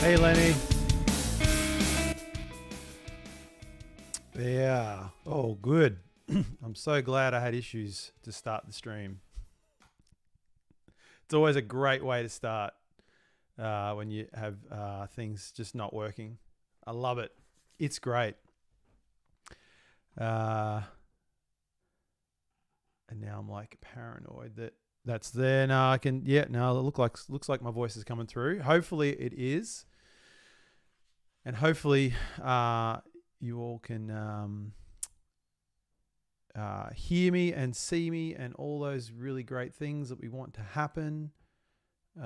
Hey, Lenny. Yeah. Oh, good. I'm so glad I had issues to start the stream. It's always a great way to start when you have things just not working. I love it. It's great. And now I'm like paranoid that that's there. No, I can. Yeah. No, it looks like my voice is coming through. Hopefully it is. And hopefully you all can hear me and see me and all those really great things that we want to happen. But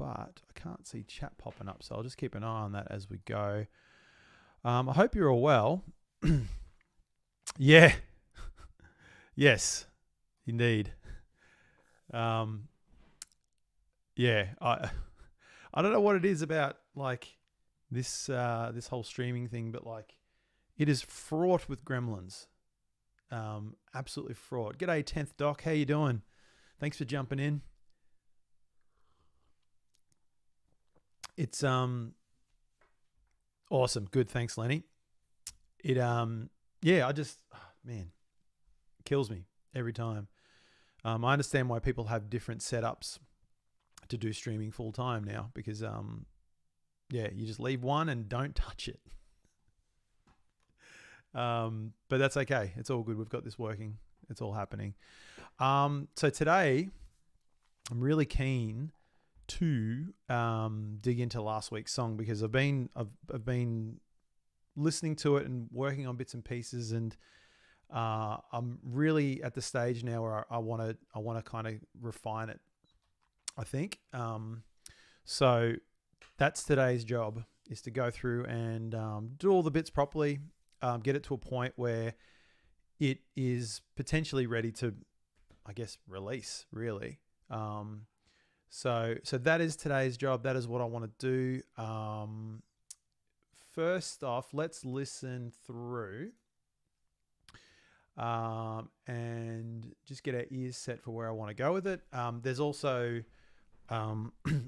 I can't see chat popping up, so I'll just keep an eye on that as we go. I hope you're all well. Yeah. Yes, indeed. Yeah, I don't know what it is about like this this whole streaming thing, but like it is fraught with gremlins. Absolutely fraught. G'day 10th Doc, how you doing? Thanks for jumping in. It's awesome. Good, thanks Lenny. It yeah, I just man, it kills me every time. I understand why people have different setups to do streaming full time now because yeah, you just leave one and don't touch it. But that's okay. It's all good. We've got this working. It's all happening. So today I'm really keen to dig into last week's song because I've been listening to it and working on bits and pieces, and I'm really at the stage now where I want to kind of refine it, I think. So that's today's job, is to go through and do all the bits properly, get it to a point where it is potentially ready to, I guess, release, really. So that is today's job. That is what I want to do. First off, let's listen through and just get our ears set for where I want to go with it. There's also, I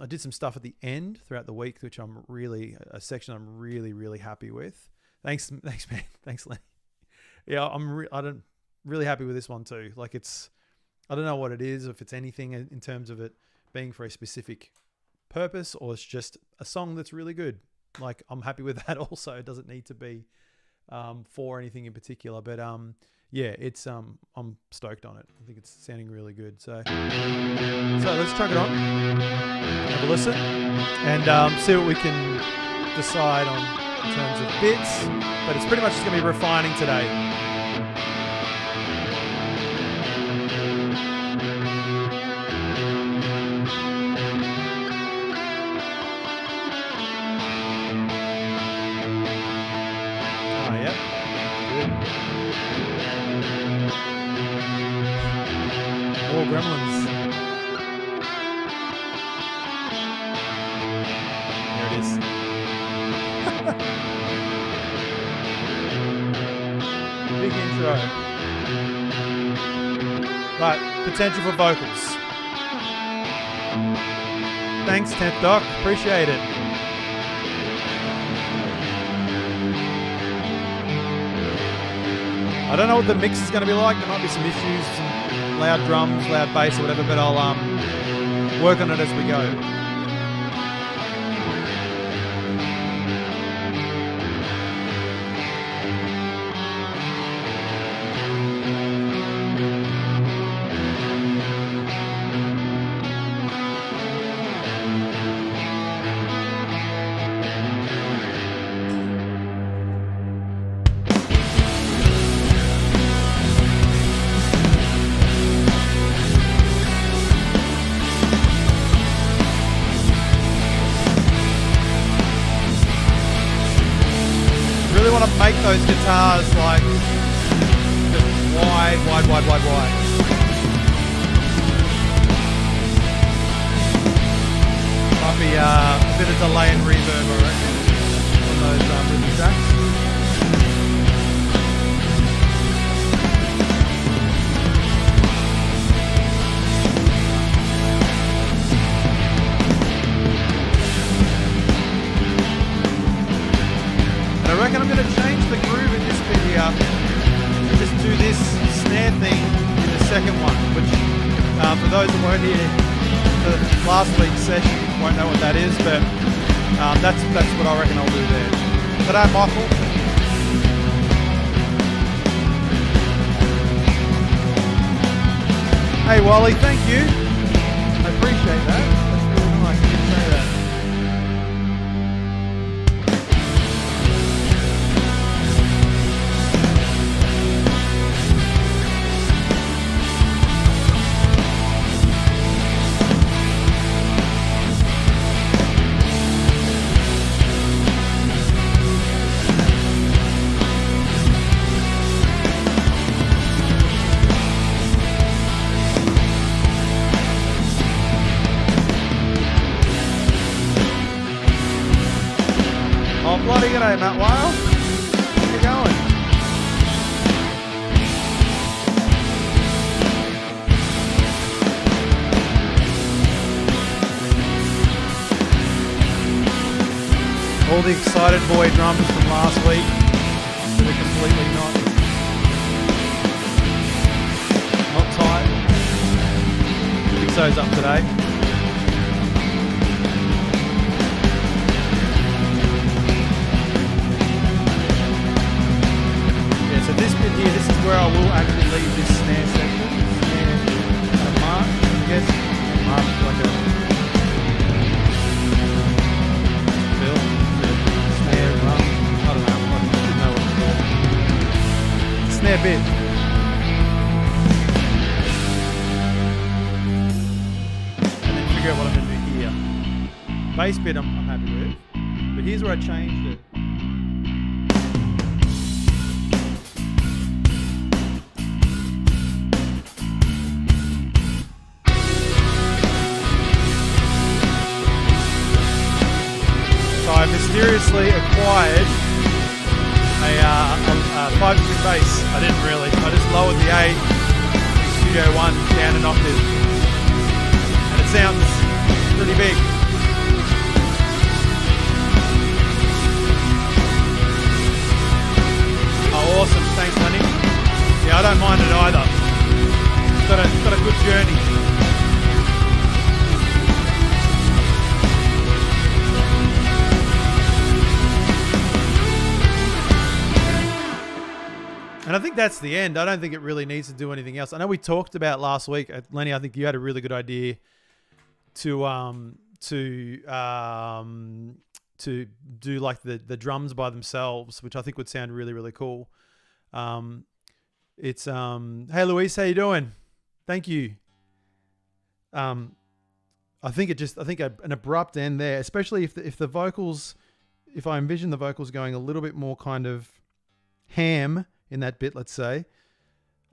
did some stuff at the end throughout the week, which a section I'm really happy with. Thanks, man. Thanks, Lenny. Yeah, I'm really happy with this one too. Like I don't know what it is, if it's anything in terms of it being for a specific purpose or it's just a song that's really good. Like I'm happy with that also. It doesn't need to be for anything in particular, but yeah, it's I'm stoked on it. I think it's sounding really good. So let's chuck it on, have a listen, and see what we can decide on in terms of bits. But it's pretty much just going to be refining today. Gremlins. There it is. Big intro. Right, potential for vocals. Thanks, 10th Doc. Appreciate it. I don't know what the mix is going to be like. There might be some issues, some loud drums, loud bass or whatever, but I'll work on it as we go. Make those guitars like just wide. Might be a bit of delay and reverb, I reckon, on those rhythm tracks. this snare thing in the second one, which for those that weren't here for last week's session won't know what that is, but that's what I reckon I'll do there. G'day, Michael. Hey, Wally, thank you. I appreciate that. That's really nice. You can say that. Bloody g'day, Matt Weil. How's it going? All the excited boy drums from last week that are completely not tight. Fix those up today. So this bit here, this is where I will actually leave this snare section. Snare mark, I guess. Mark like a fill, snare drum. I don't know. I didn't know what it's called. Snare bit. And then figure out what I'm going to do here. Bass bit I'm happy with. But here's where I changed it. I mysteriously acquired a 5-string bass. I didn't really. I just lowered the A in Studio One down an octave, and it sounds pretty big. Oh, awesome! Thanks, honey. Yeah, I don't mind it either. It's got a good journey. And I think that's the end. I don't think it really needs to do anything else. I know we talked about last week, Lenny. I think you had a really good idea to do like the drums by themselves, which I think would sound really, really cool. Hey Luis, how you doing? Thank you. I think an abrupt end there, especially if the vocals, if I envision the vocals going a little bit more kind of ham in that bit, let's say,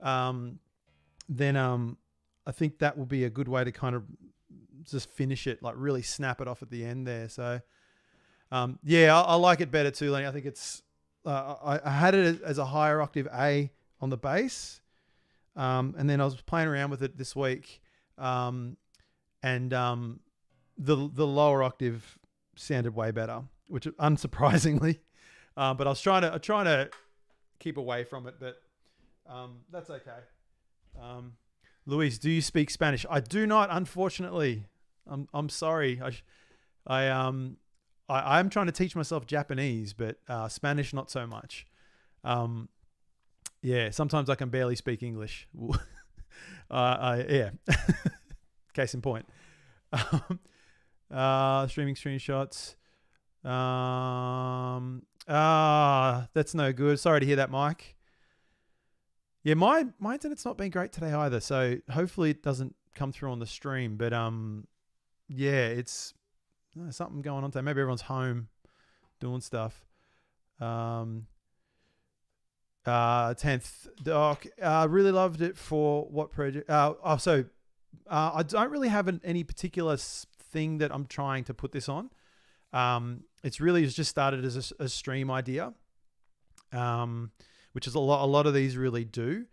then I think that will be a good way to kind of just finish it, like really snap it off at the end there. So I like it better too, Lenny. I think it's I had it as a higher octave A on the bass, and then I was playing around with it this week, and the lower octave sounded way better, which unsurprisingly, but I was trying to keep away from it, but that's okay. Luis, do you speak Spanish? I do not, unfortunately. I'm sorry. I am trying to teach myself Japanese, but Spanish not so much. Sometimes I can barely speak English. Case in point. Streaming screenshots. That's no good. Sorry to hear that, Mike. Yeah, my internet's not been great today either, so hopefully it doesn't come through on the stream. But it's something going on today. Maybe everyone's home doing stuff. 10th doc. Really loved it for what project? I don't really have any particular thing that I'm trying to put this on. It's just started as a stream idea, which is a lot of these really do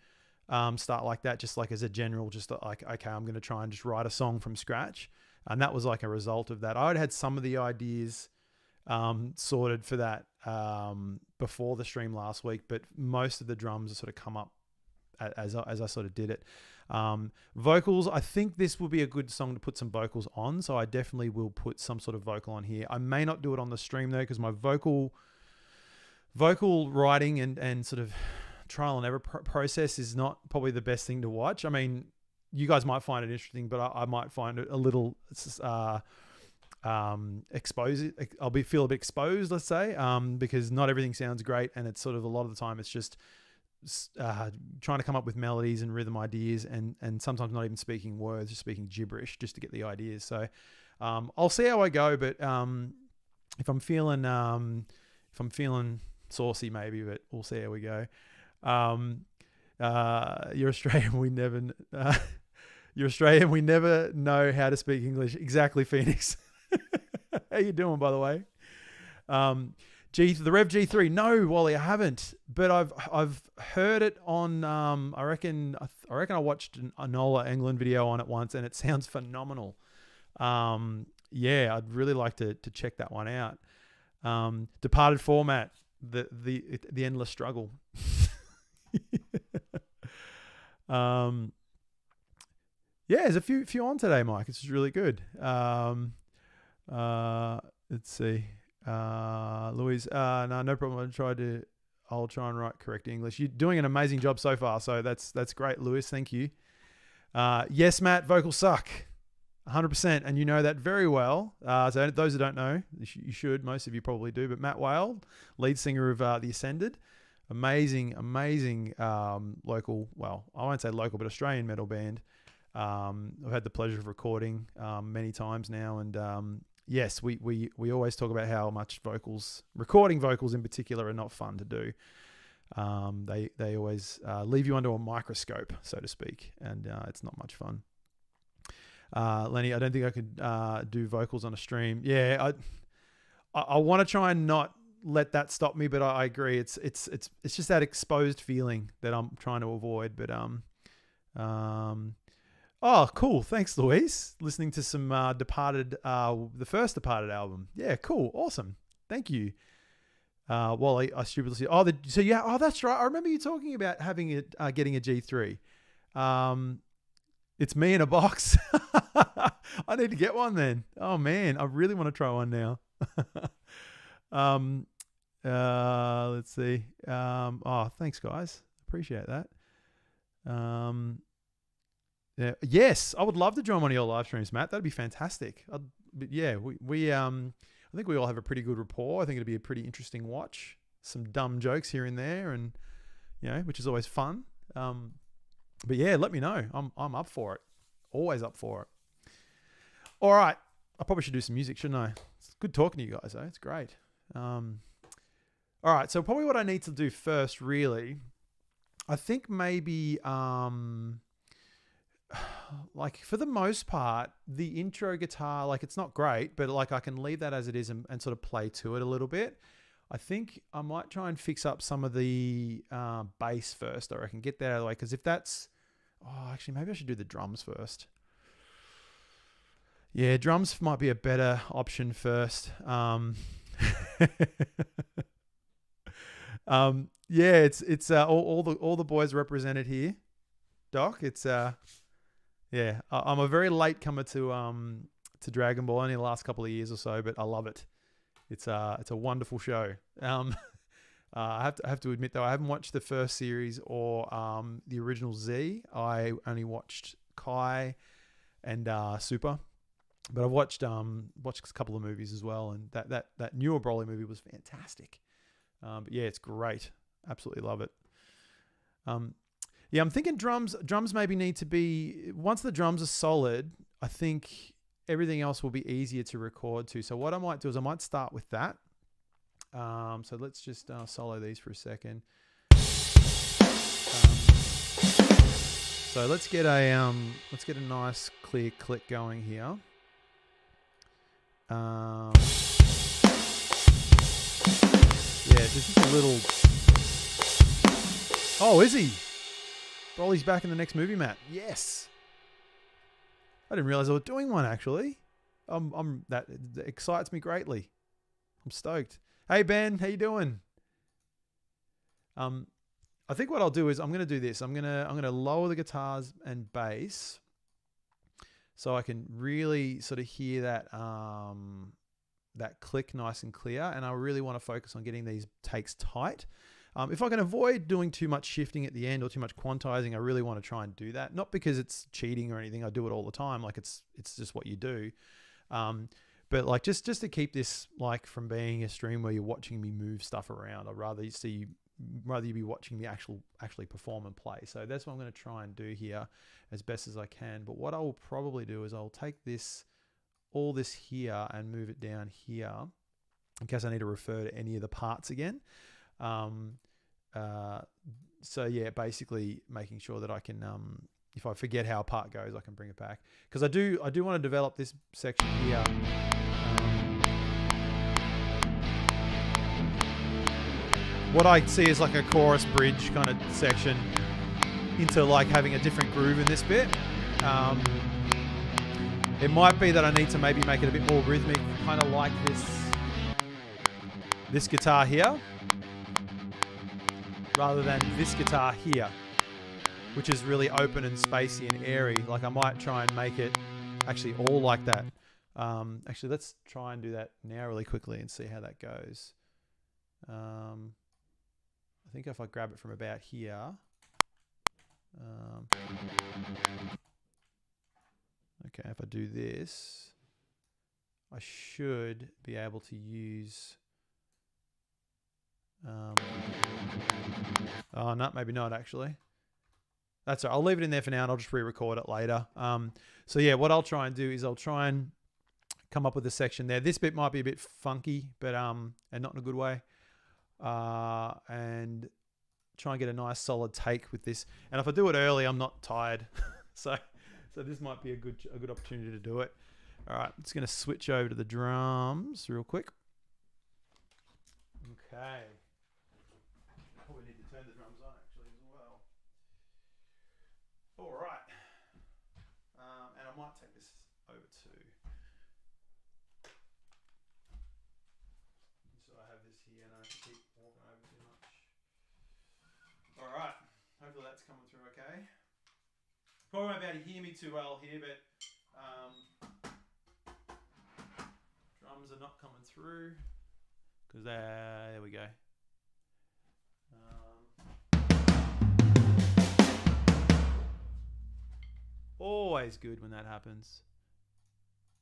start like that, just like as a general, just like, okay, I'm going to try and just write a song from scratch. And that was like a result of that. I had some of the ideas sorted for that before the stream last week, but most of the drums have sort of come up as I sort of did it. Vocals, I think this will be a good song to put some vocals on, so I definitely will put some sort of vocal on here. I may not do it on the stream though, because my vocal writing and sort of trial and error process is not probably the best thing to watch. I mean, you guys might find it interesting, but I might find it a little exposed. Feel a bit exposed, let's say, because not everything sounds great, and it's sort of a lot of the time it's just trying to come up with melodies and rhythm ideas, and sometimes not even speaking words, just speaking gibberish just to get the ideas. So I'll see how I go, but if I'm feeling saucy maybe, but we'll see how we go. You're Australian, you're Australian, we never know how to speak English. Exactly, Phoenix. How you doing, by the way? The Rev G3. No, Wally, I haven't, but I've heard it on. I reckon I watched a Nola England video on it once, and it sounds phenomenal. Yeah, I'd really like to check that one out. Departed format, the endless struggle. Yeah, there's a few on today, Mike. This is really good. Let's see. Louise, no problem. I'll try and write correct English. You're doing an amazing job so far, so that's great, Louise. Thank you. Yes, Matt, vocals suck, 100%, and you know that very well. So those who don't know, you should. Most of you probably do. But Matt Whale, lead singer of The Ascended, amazing local. Well, I won't say local, but Australian metal band. I've had the pleasure of recording many times now, and yes, we always talk about how much recording vocals in particular, are not fun to do. They always leave you under a microscope, so to speak, and it's not much fun. Lenny, I don't think I could do vocals on a stream. Yeah, I want to try and not let that stop me, but I agree. It's just that exposed feeling that I'm trying to avoid. But oh, cool. Thanks, Louise. Listening to some Departed, the first Departed album. Yeah, cool. Awesome. Thank you. Wally, I stupidly said, that's right. I remember you talking about having it, getting a G3. It's me in a box. I need to get one then. Oh man, I really want to try one now. Let's see. Thanks guys. Appreciate that. Yeah. Yes, I would love to join one of your live streams, Matt. That'd be fantastic. We I think we all have a pretty good rapport. I think it'd be a pretty interesting watch. Some dumb jokes here and there, and which is always fun. But yeah, let me know. I'm up for it. Always up for it. All right, I probably should do some music, shouldn't I? It's good talking to you guys, though. It's great. All right, so probably what I need to do first, really, I think maybe. Like for the most part, the intro guitar, like it's not great, but like I can leave that as it is and sort of play to it a little bit. I think I might try and fix up some of the bass first. I reckon get that out of the way, because if that's, actually maybe I should do the drums first. Yeah, drums might be a better option first. Yeah, it's all the boys represented here, Doc. It's yeah, I'm a very late comer to Dragon Ball, only the last couple of years or so, but I love it. It's a wonderful show. I have to admit though, I haven't watched the first series or the original Z. I only watched Kai and Super, but I've watched a couple of movies as well, and that newer Broly movie was fantastic. But yeah, it's great. Absolutely love it. Yeah, I'm thinking drums maybe need to be, once the drums are solid, I think everything else will be easier to record to. So what I might do is I might start with that. So let's just solo these for a second. So let's get a nice clear click going here. Yeah, just a little. Oh, is he? Broly's back in the next movie, Matt. Yes. I didn't realize I was doing one actually. That excites me greatly. I'm stoked. Hey Ben, how you doing? I think what I'll do is I'm going to do this. I'm going to lower the guitars and bass so I can really sort of hear that that click nice and clear. And I really want to focus on getting these takes tight. If I can avoid doing too much shifting at the end or too much quantizing, I really want to try and do that. Not because it's cheating or anything. I do it all the time. Like it's just what you do. But like just to keep this like from being a stream where you're watching me move stuff around, I'd rather you be watching me actually perform and play. So that's what I'm going to try and do here as best as I can. But what I will probably do is I'll take all this here and move it down here in case I need to refer to any of the parts again. So yeah, basically making sure that I can, if I forget how a part goes, I can bring it back. Because I do want to develop this section here. What I see is like a chorus bridge kind of section into like having a different groove in this bit. It might be that I need to maybe make it a bit more rhythmic, kind of like this guitar here, rather than this guitar here, which is really open and spacey and airy. Like I might try and make it actually all like that. Actually, let's try and do that now really quickly and see how that goes. I think if I grab it from about here, okay, if I do this, I should be able to use, oh no, maybe not actually. That's all right. I'll leave it in there for now and I'll just re-record it later. So yeah, what I'll try and do is I'll try and come up with a section there. This bit might be a bit funky, but and not in a good way. And try and get a nice solid take with this. And if I do it early, I'm not tired. so this might be a good opportunity to do it. All right, I'm just going to switch over to the drums real quick. Okay. Probably need to turn the drums on actually as well. All right. And I might take this over to. So I have this here and I have to keep walking over too much. All right. Hopefully that's coming through okay. Probably won't be able to hear me too well here, but drums are not coming through because there we go. Always good when that happens.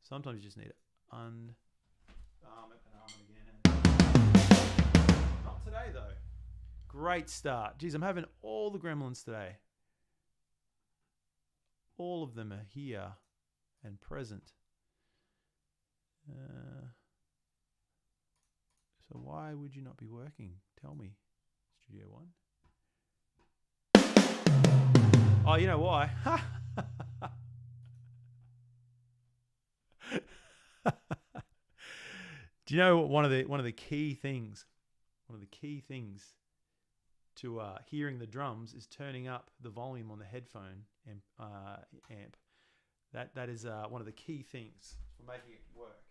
Sometimes you just need to arm it and arm it again. Not today though. Great start. Geez, I'm having all the gremlins today. All of them are here and present. So why would you not be working? Tell me, Studio One. Oh, you know why? Do you know one of the key things to hearing the drums is turning up the volume on the headphone amp. That is one of the key things for making it work.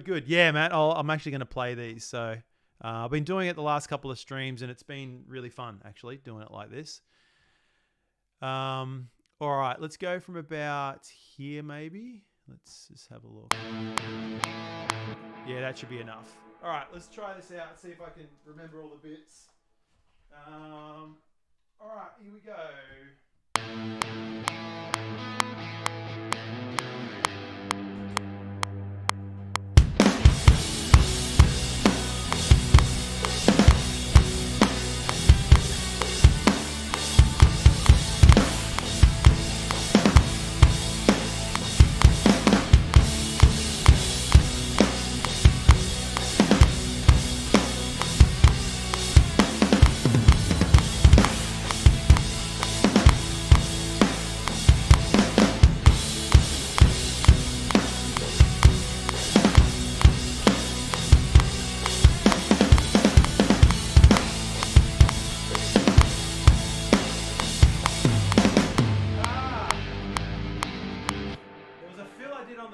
Good. Yeah, Matt, I'm actually going to play these. So I've been doing it the last couple of streams, and it's been really fun actually doing it like this. All right, let's go from about here maybe. Let's just have a look. Yeah, that should be enough. All right, let's try this out and see if I can remember all the bits. All right, here we go.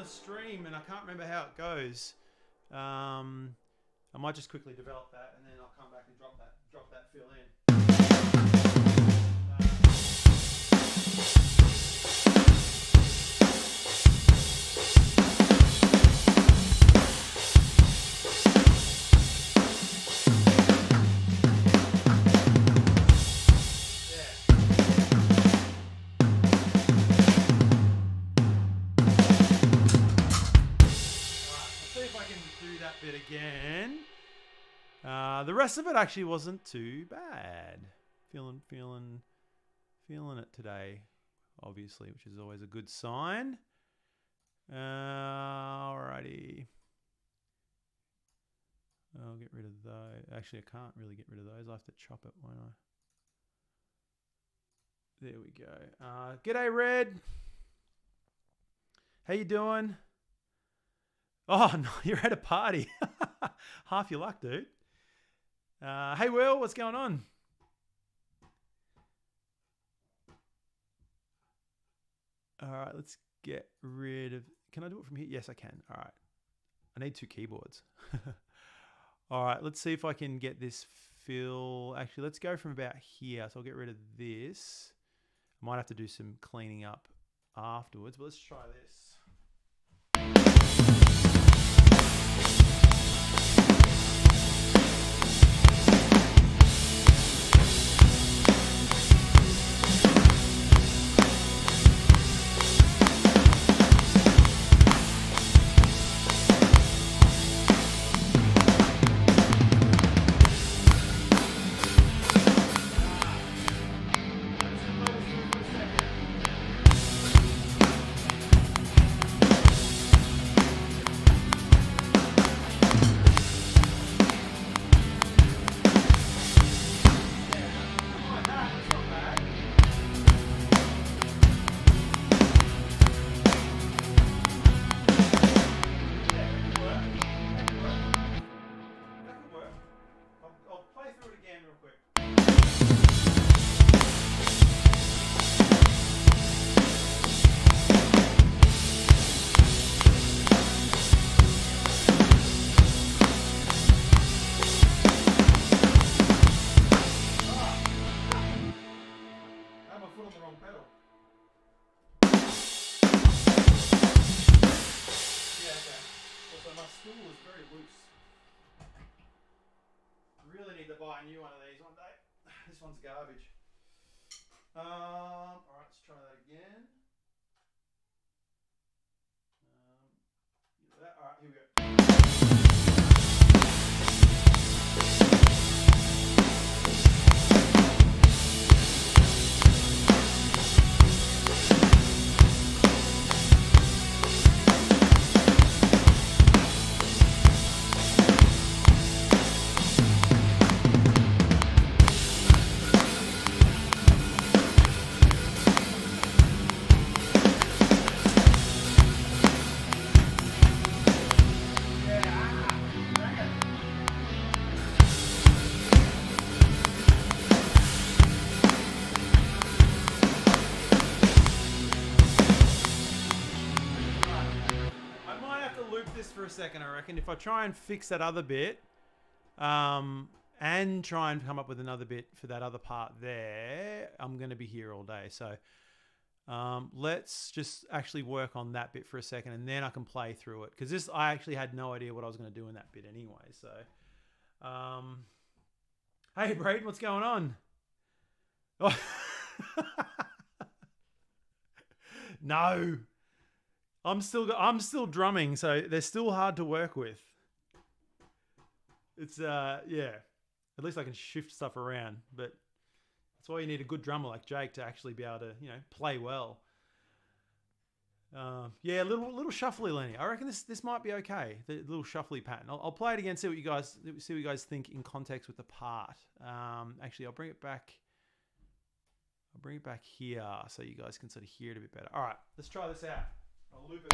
Stream and I can't remember how it goes. I might just quickly develop that, and then I'll come back and drop that fill in. Bit again. The rest of it actually wasn't too bad. Feeling it today, obviously, which is always a good sign. Alrighty. I'll get rid of those. Actually, I can't really get rid of those. I have to chop it, won't I? There we go. G'day, Red. How you doing? Oh, no, you're at a party. Half your luck, dude. Hey, Will, what's going on? All right, let's get rid of... Can I do it from here? Yes, I can. All right. I need 2 keyboards. All right, let's see if I can get this fill. Actually, let's go from about here. So I'll get rid of this. I might have to do some cleaning up afterwards, but let's try this. Really need to buy a new one of these one day. This one's garbage. All right, let's try that again. All right, here we go. For a second, I reckon if I try and fix that other bit and try and come up with another bit for that other part there, I'm going to be here all day. So let's just actually work on that bit for a second, and then I can play through it, because this, I actually had no idea what I was going to do in that bit anyway. So hey Braden, what's going on? Oh. No, I'm still drumming, so they're still hard to work with. It's yeah. At least I can shift stuff around, but that's why you need a good drummer like Jake to actually be able to, you know, play well. Yeah, little shuffly, Lenny. I reckon this might be okay. The little shuffly pattern. I'll play it again. See what you guys think in context with the part. Actually, I'll bring it back. I'll bring it back here so you guys can sort of hear it a bit better. All right, let's try this out. I'll loop it.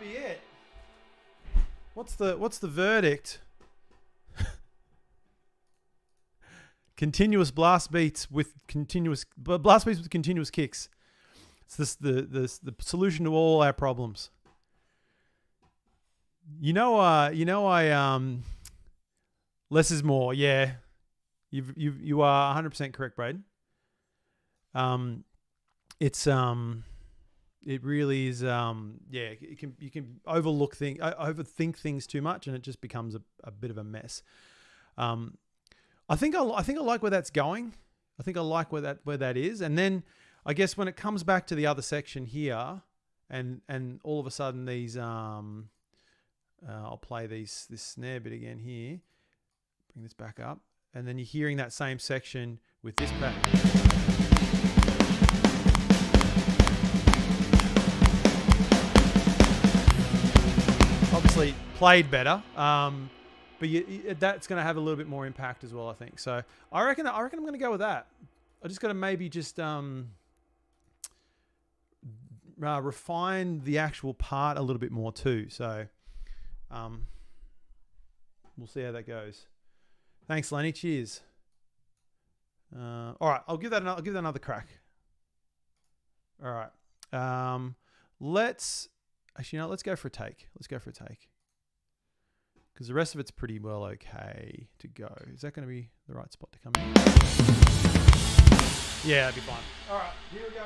be it. What's the verdict? Continuous blast beats with continuous kicks. It's the solution to all our problems. Less is more. Yeah, you are 100% correct, Braden. It really is. You can overthink things too much, and it just becomes a bit of a mess. I think I like where that's going. I think I like where that is, and then I guess when it comes back to the other section here, and all of a sudden these I'll play this snare bit again here. Bring this back up, and then you're hearing that same section with this back. Obviously played better, but that's going to have a little bit more impact as well, I think. So I reckon I'm going to go with that. I just got to maybe just refine the actual part a little bit more too. So we'll see how that goes. Thanks, Lenny. Cheers. All right, I'll give that another crack. All right. Let's go for a take. Because the rest of it's pretty well okay to go. Is that going to be the right spot to come in? Yeah, that'd be fine. All right, here we go.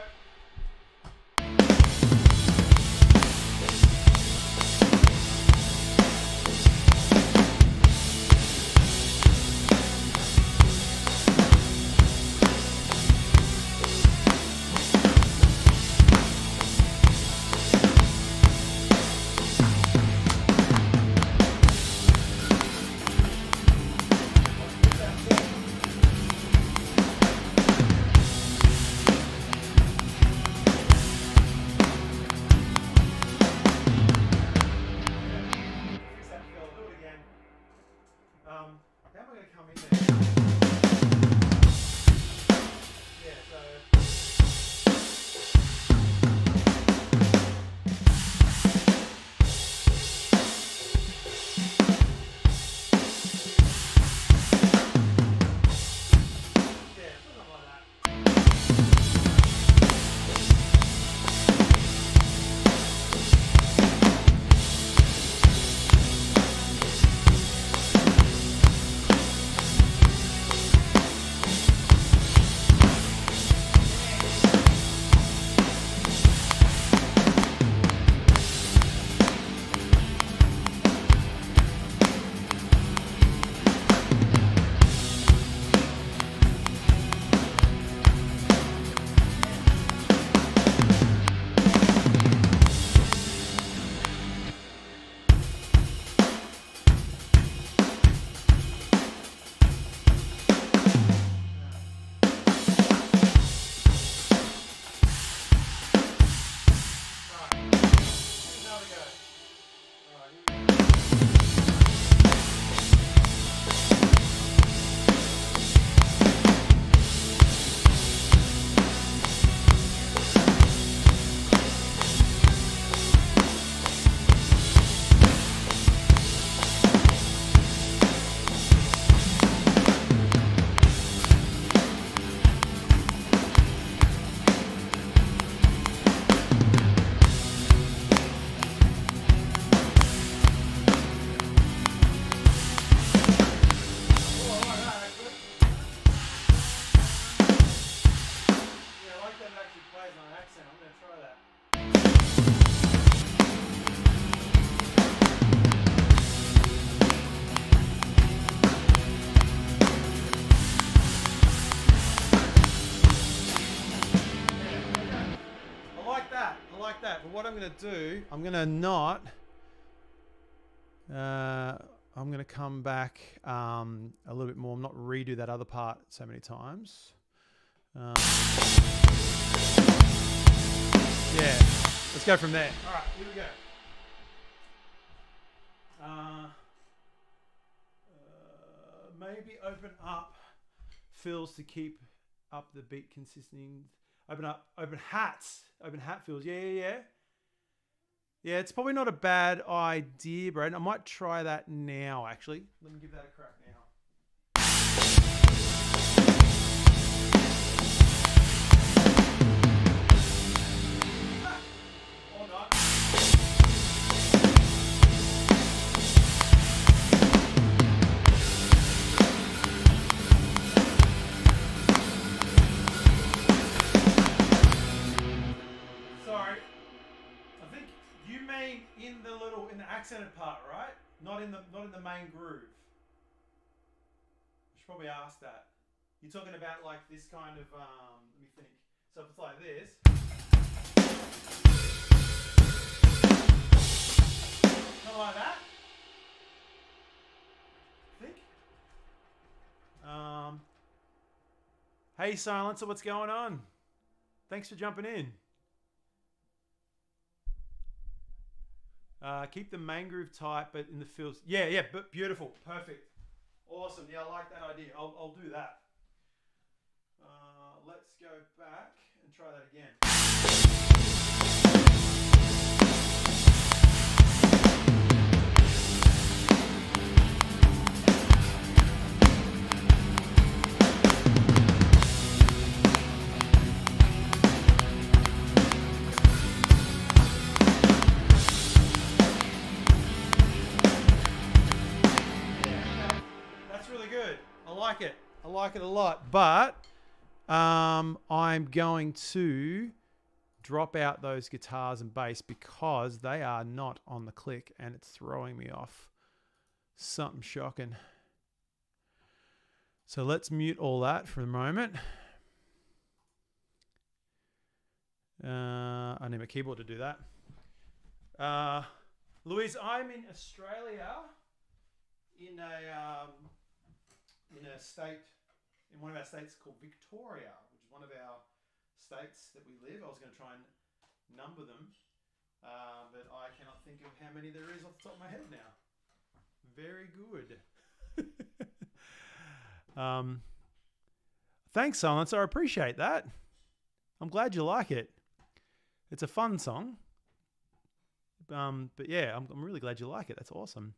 I'm going to come back a little bit more. I'm not redo that other part so many times. Yeah, let's go from there. All right, here we go. Maybe open up fills to keep up the beat consisting. Open hat fills. Yeah. Yeah, it's probably not a bad idea, Brad. I might try that now, actually. Let me give that a crack now. Or not. Sorry. I think you mean in the accented part, right? Not in the main groove. I should probably ask that. You're talking about like this kind of let me think. So if it's like this, kind of like that. I think. Hey Silencer, what's going on? Thanks for jumping in. Keep the main groove tight, but in the fills. Yeah, but beautiful, perfect, awesome. Yeah, I like that idea. I'll do that. Let's go back and try that again. I like it a lot, but I'm going to drop out those guitars and bass because they are not on the click and it's throwing me off. Something shocking. So let's mute all that for the moment. I need my keyboard to do that. Louise, I'm in Australia in a state, in one of our states called Victoria, which is one of our states that we live. I was going to try and number them, but I cannot think of how many there is off the top of my head now. Very good. Thanks, Silencer. I appreciate that. I'm glad you like it. It's a fun song. But yeah, I'm really glad you like it. That's awesome.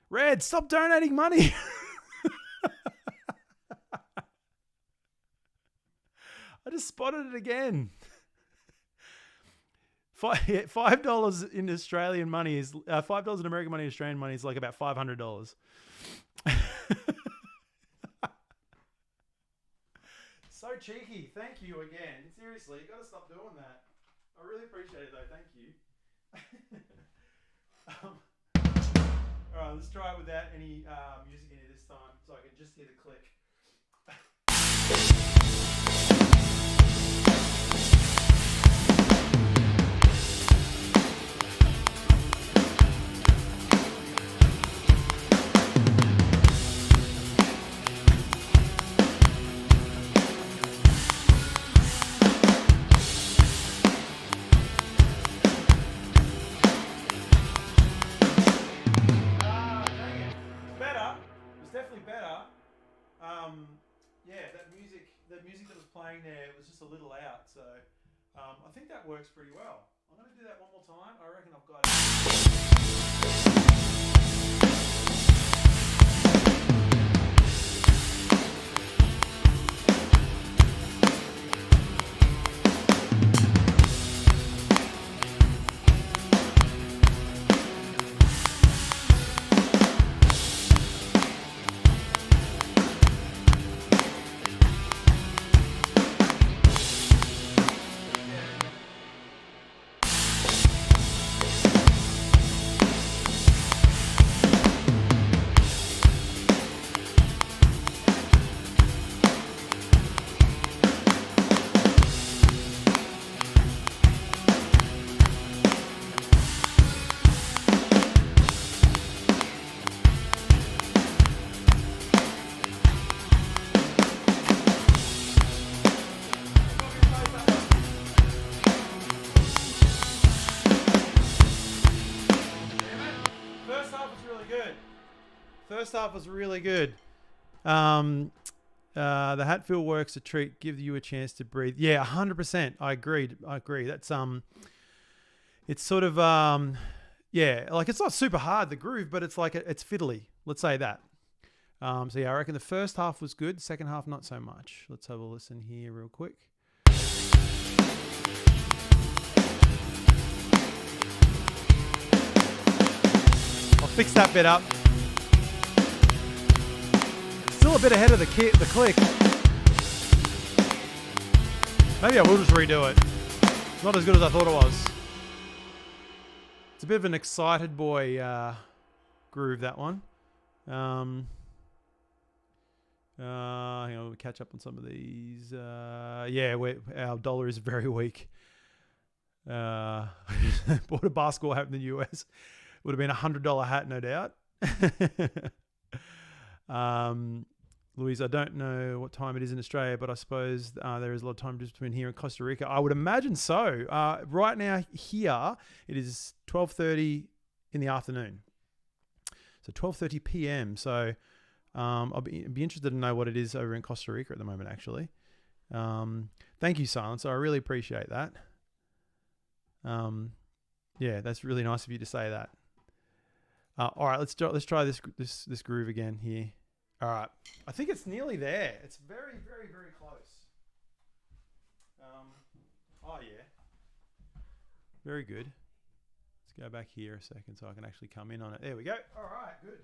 Red, stop donating money. I just spotted it again. $5 in Australian money is $5 in American money. Australian money is like about $500. So cheeky. Thank you again. Seriously, you got to stop doing that. I really appreciate it though. Thank you. All right, let's try it without any music in it this time, so I can just hear the click. Playing there, it was just a little out, so I think that works pretty well. I'm going to do that one more time. I reckon I've got First half was really good. The Hatfield works a treat. Give you a chance to breathe. Yeah, 100%. I agree. That's It's sort of yeah, like it's not super hard, the groove, but it's like it's fiddly. Let's say that. So yeah, I reckon the first half was good. Second half, not so much. Let's have a listen here real quick. I'll fix that bit up. Still a bit ahead of the click. Maybe I will just redo it. It's not as good as I thought it was. It's a bit of an excited boy groove, that one. Hang on, we'll catch up on some of these. Yeah, our dollar is very weak. Bought a basketball hat in the US. Would have been $100 hat, no doubt. Louise, I don't know what time it is in Australia, but I suppose there is a lot of time just between here and Costa Rica. I would imagine so. Right now here, it is 12:30 in the afternoon. So 12:30 p.m. So I'll be interested to know what it is over in Costa Rica at the moment, actually. Thank you, Silencer. I really appreciate that. Yeah, that's really nice of you to say that. All right, let's try this groove again here. All right, I think it's nearly there. It's very, very, very close. Oh yeah, very good. Let's go back here a second so I can actually come in on it. There we go. All right, good.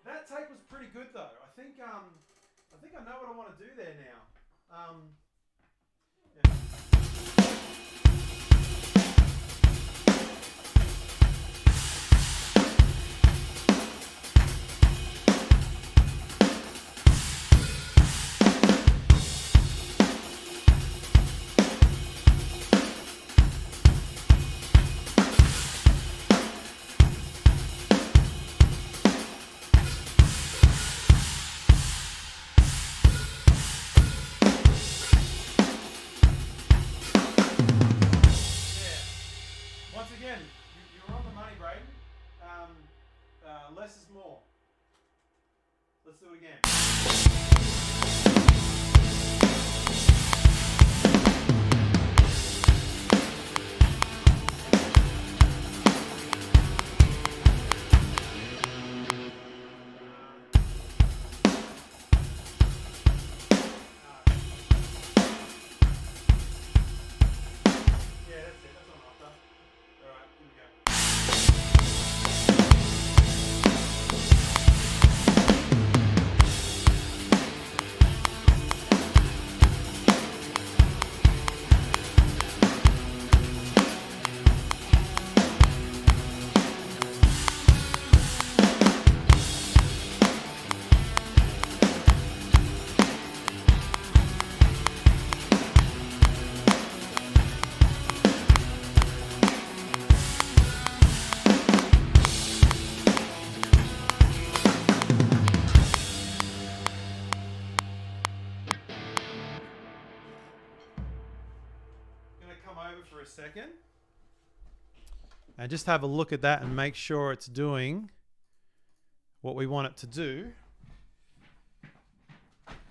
That take was pretty good though. I think I know what I want to do there now. Yeah. Less is more. Let's do it again. For a second and just have a look at that and make sure it's doing what we want it to do.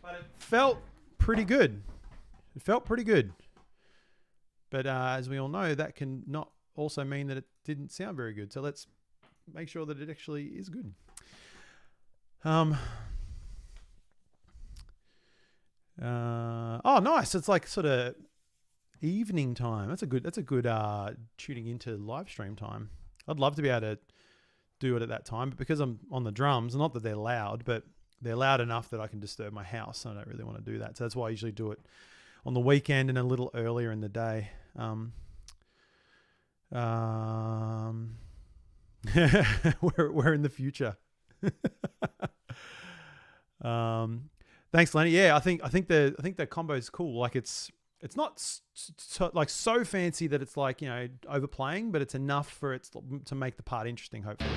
But it felt pretty good. It felt pretty good. But as we all know, that can not also mean that it didn't sound very good. So let's make sure that it actually is good. Oh, nice. It's like sort of evening time. That's a good tuning into live stream time. I'd love to be able to do it at that time, but because I'm on the drums, not that they're loud, but they're loud enough that I can disturb my house. I don't really want to do that. So that's why I usually do it on the weekend and a little earlier in the day. We're in the future. Thanks, Lenny. Yeah, I think the combo is cool. Like it's not so fancy that it's like, you know, overplaying, but it's enough for it to make the part interesting, hopefully.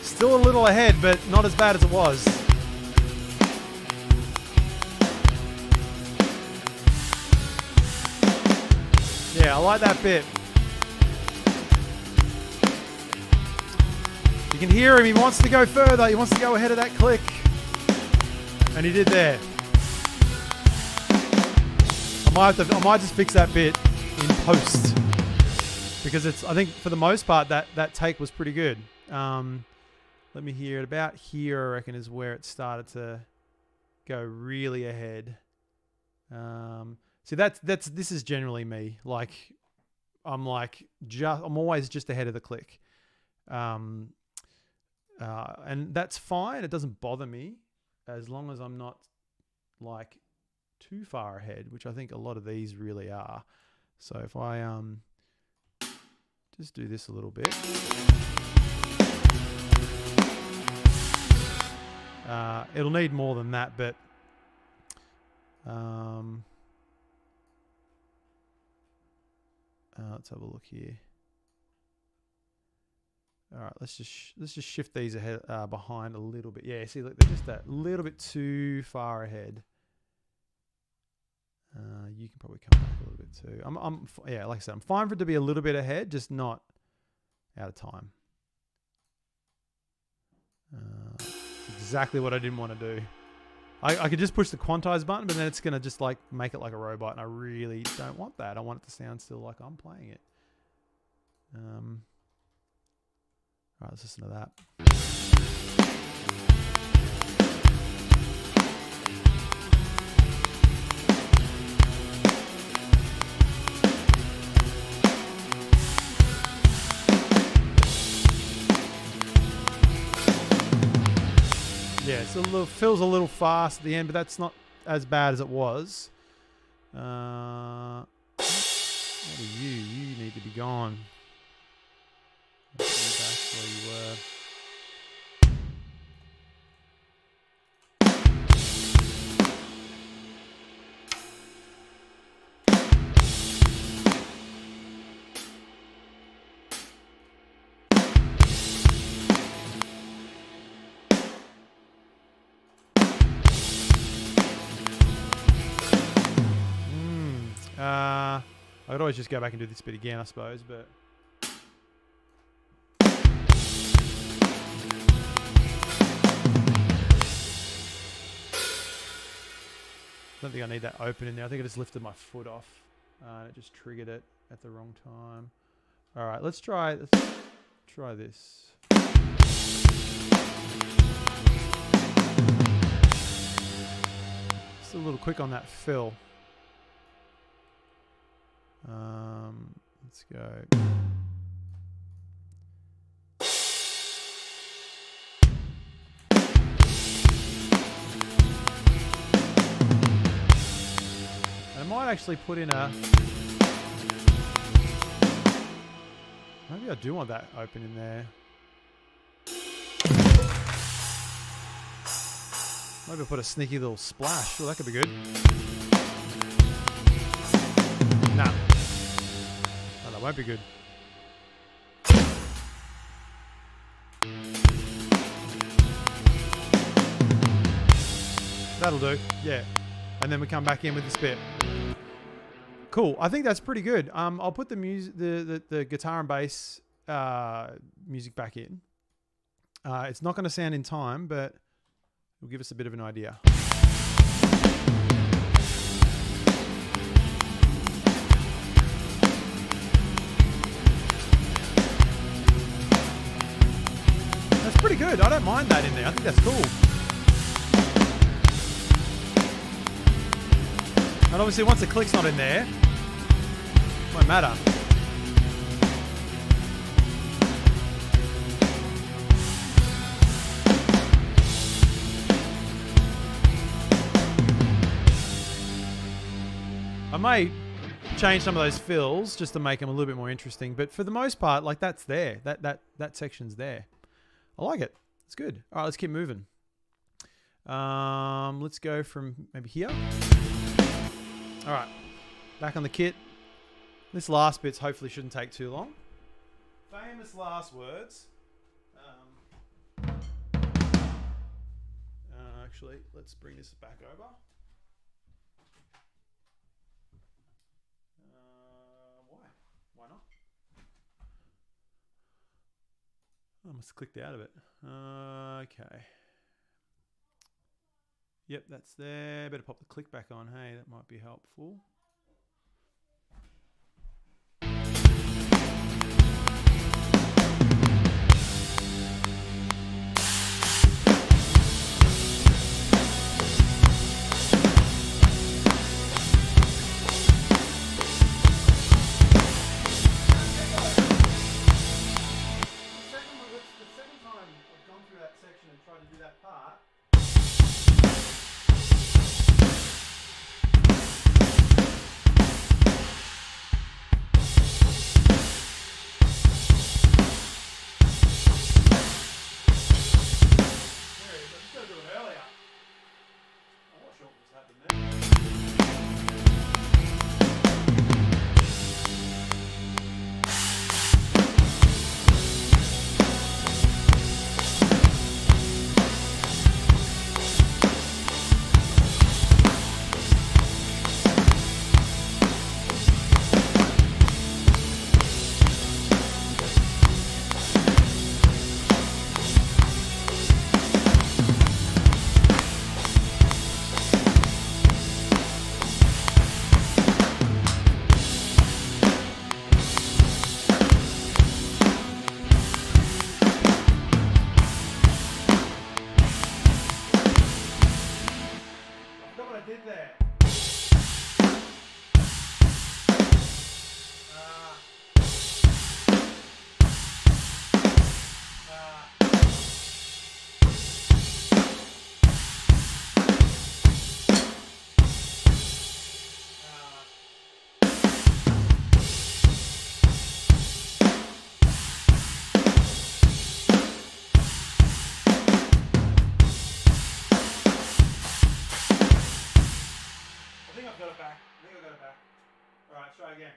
Still a little ahead, but not as bad as it was. Yeah, I like that bit. You can hear him. He wants to go further. He wants to go ahead of that click. And he did there. I might just fix that bit in post. Because I think for the most part, that take was pretty good. Let me hear it. About here, I reckon, is where it started to go really ahead. See, this is generally me. Like, I'm always just ahead of the click. And that's fine. It doesn't bother me as long as I'm not like too far ahead, which I think a lot of these really are. So if I just do this a little bit. It'll need more than that, but let's have a look here. All right, let's just shift these ahead behind a little bit. Yeah, see, look, they're just that little bit too far ahead. You can probably come back a little bit too. Yeah, like I said, I'm fine for it to be a little bit ahead, just not out of time. Exactly what I didn't want to do. I could just push the quantize button, but then it's going to just like make it like a robot, and I really don't want that. I want it to sound still like I'm playing it. All right, let's listen to that. Yeah, it's feels a little fast at the end, but that's not as bad as it was. What are you? You need to be gone. Let's get you back where you were. I could always just go back and do this bit again, I suppose, but I don't think I need that open in there. I think I just lifted my foot off and it just triggered it at the wrong time. All right, let's try this. Just a little quick on that fill. Let's go. And I might actually put in a... Maybe I do want that open in there. Maybe I'll put a sneaky little splash. Oh, that could be good. Nah. No, that won't be good. That'll do. Yeah. And then we come back in with this bit. Cool. I think that's pretty good. I'll put the music, the guitar and bass music back in. It's not going to sound in time, but It'll give us a bit of an idea. That's pretty good. I don't mind that in there. I think that's cool. And obviously once the click's not in there, it won't matter. I may change some of those fills just to make them a little bit more interesting, but for the most part, like that's there. That section's there. I like it. It's good. All right, let's keep moving. Let's go from maybe here. All right, back on the kit. This last bit's hopefully shouldn't take too long. Famous last words. Actually, let's bring this back over. Why not? I must have clicked out of it. Okay. Yep, that's there. Better pop the click back on. Hey, that might be helpful. Try again.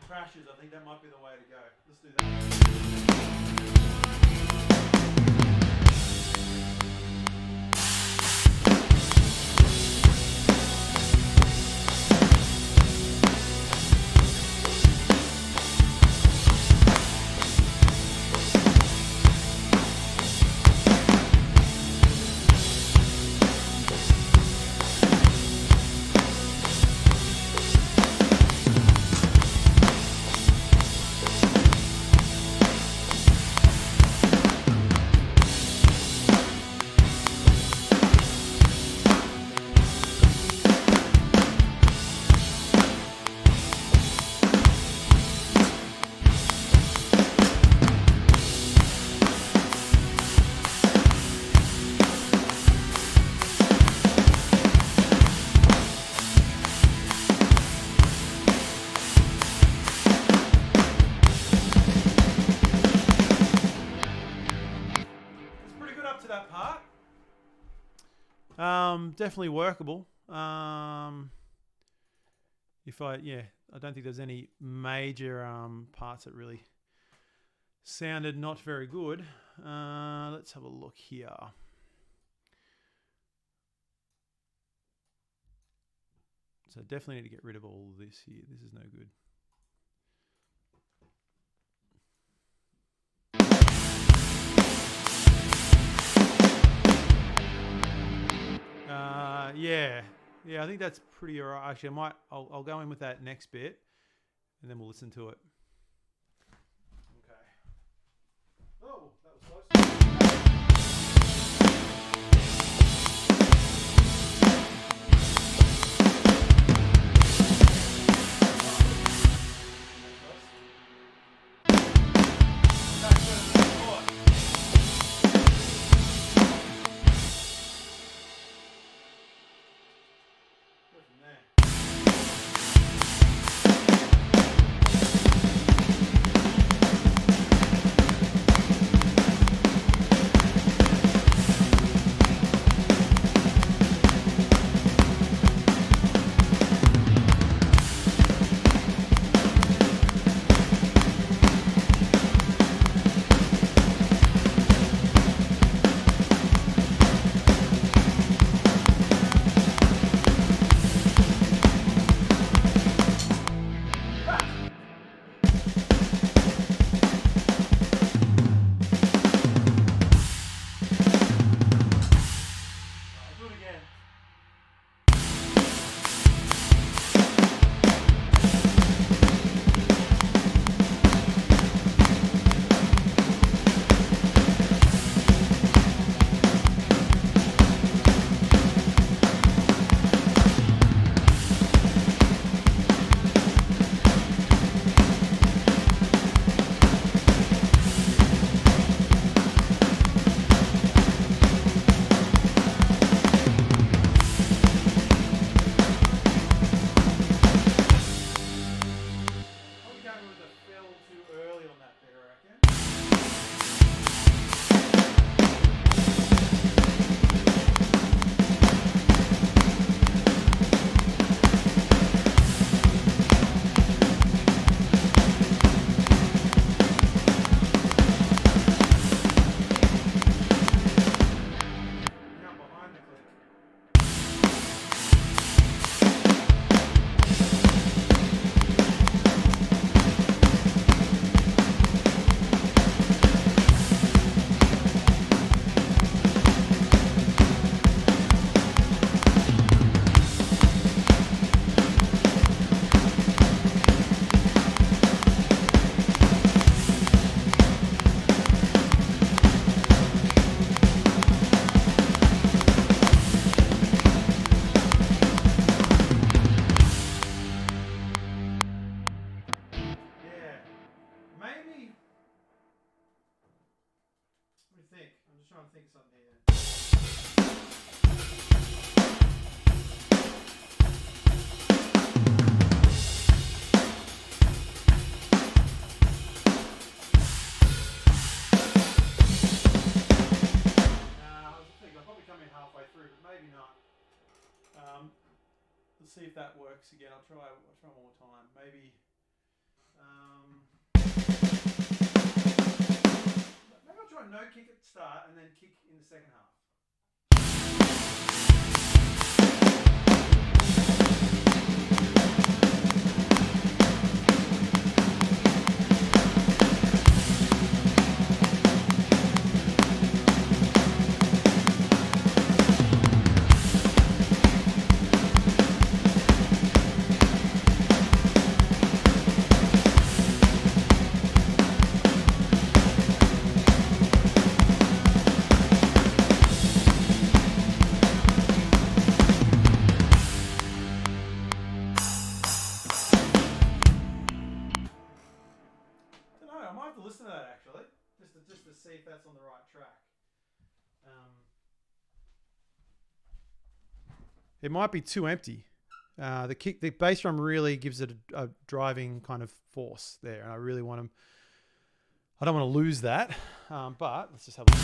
Crashes, I think that might be the way to go. Let's do that. Definitely workable. I don't think there's any major parts that really sounded not very good. Let's have a look here. So definitely need to get rid of all of this here. This is no good. Yeah, I think that's pretty all right. Actually, I'll go in with that next bit, and then we'll listen to it. Okay. Oh, that was close. Let's see if that works again. I'll try one more time. Maybe I'll try no kick at the start and then kick in the second half. Listen to that actually, just to see if that's on the right track. It might be too empty. The bass drum really gives it a driving kind of force there, and I really want to. I don't want to lose that, but let's just have a look.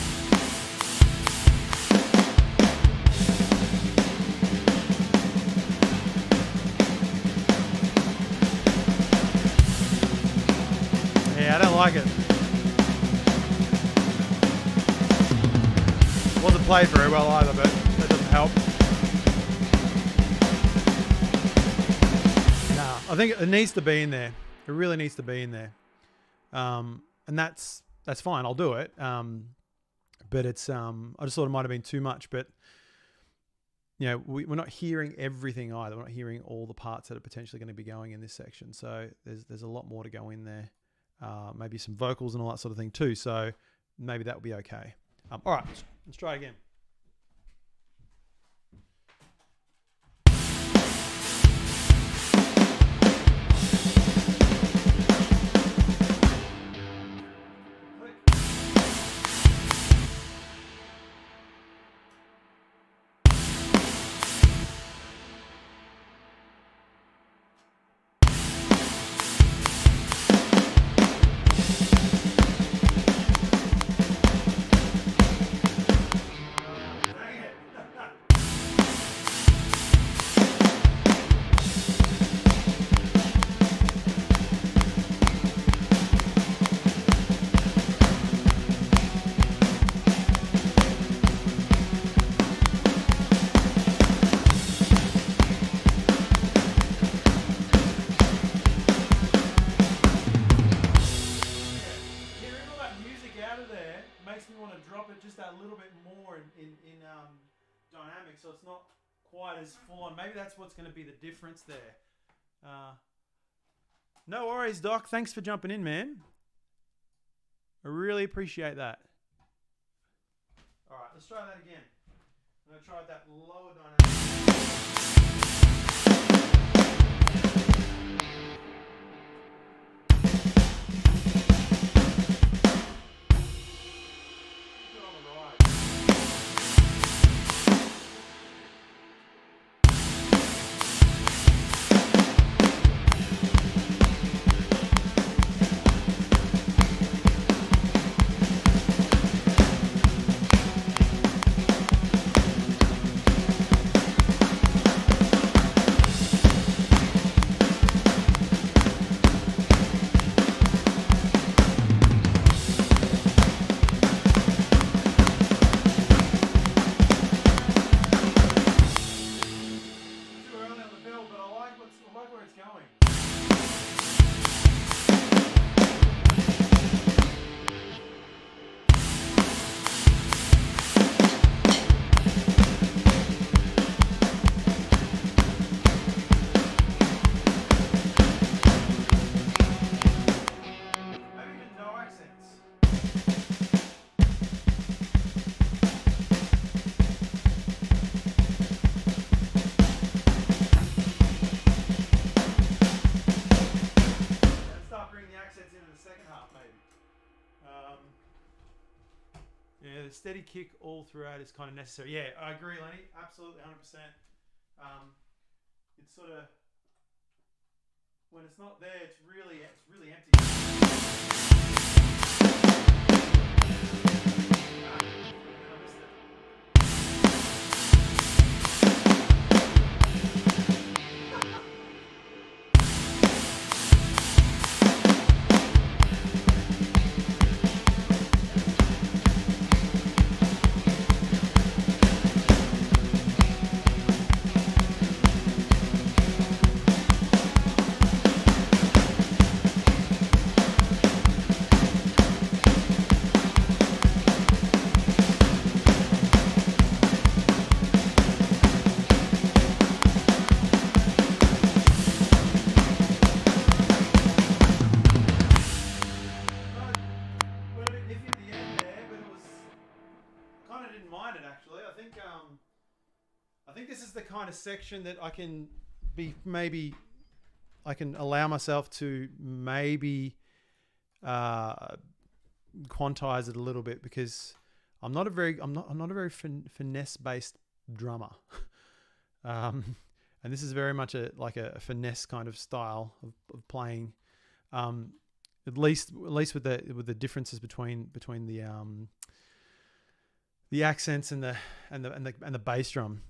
like it. Wasn't played very well either, but that doesn't help. I think it needs to be in there. It really needs to be in there, and that's fine. I'll do it. But it's I just thought it might have been too much. But we're not hearing everything either. We're not hearing all the parts that are potentially going to be going in this section. So there's a lot more to go in there. Maybe some vocals and all that sort of thing too. So maybe that will be okay. All right, let's try it again. Dynamic, so it's not quite as full on. Maybe that's what's going to be the difference there. No worries, Doc. Thanks for jumping in, man. I really appreciate that. All right, let's try that again. I'm going to try that lower dynamic. Yeah, the steady kick all throughout is kind of necessary. Yeah, I agree, Lenny. Absolutely, 100%. It's sort of, when it's not there, it's really empty. I missed it. I think this is the kind of section that I can allow myself to maybe quantize it a little bit, because I'm not a very finesse based drummer, and this is very much a finesse kind of style of playing. At least with the differences between the accents and the bass drum.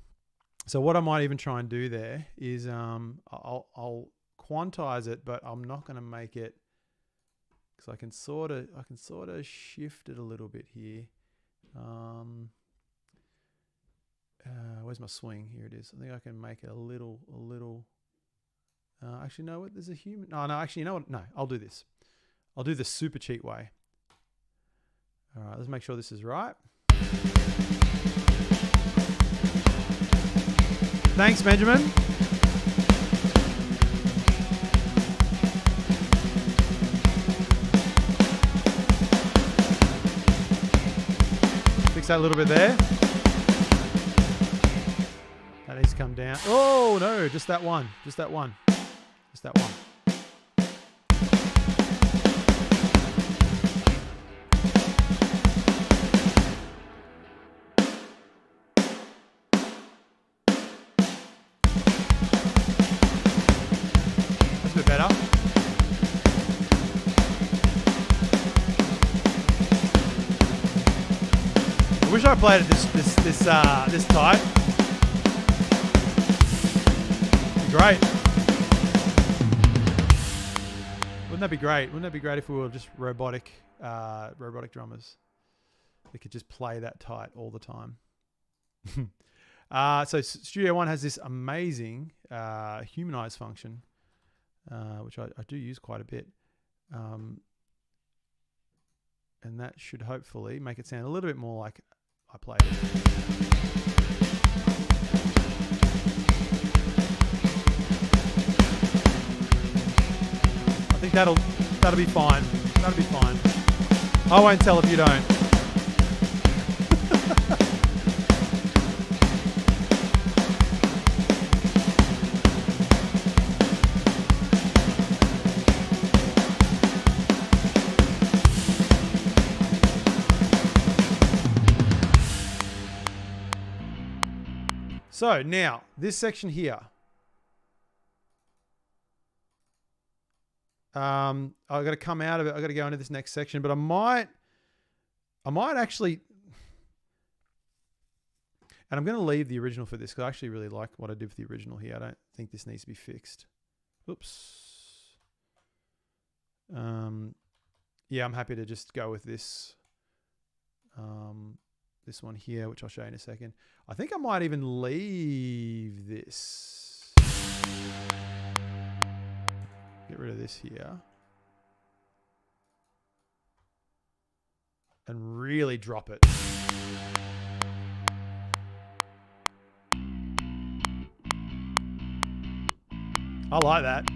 So what I might even try and do there is I'll quantize it, but I'm not going to make it, because I can sort of shift it a little bit here. Where's my swing? Here it is. I think I can make it a little. Actually, no, what? There's a human. No, actually, you know what? No, I'll do this. I'll do the super cheat way. All right, let's make sure this is right. Thanks, Benjamin. Fix that a little bit there. That needs to come down. Oh, no, just that one. Just that one. Just that one. That's a bit better. I wish I played it this tight. Great. Wouldn't that be great? Wouldn't that be great if we were just robotic drummers? We could just play that tight all the time. So Studio One has this amazing humanize function, which I do use quite a bit. And that should hopefully make it sound a little bit more like I played it. I think that'll be fine. That'll be fine. I won't tell if you don't. So now this section here. I've got to come out of it. I've got to go into this next section, but I might actually, and I'm going to leave the original for this because I actually really like what I did with the original here. I don't think this needs to be fixed. Oops. Yeah, I'm happy to just go with this. This one here, which I'll show you in a second. I think I might even leave this. Get rid of this here. And really drop it. I like that.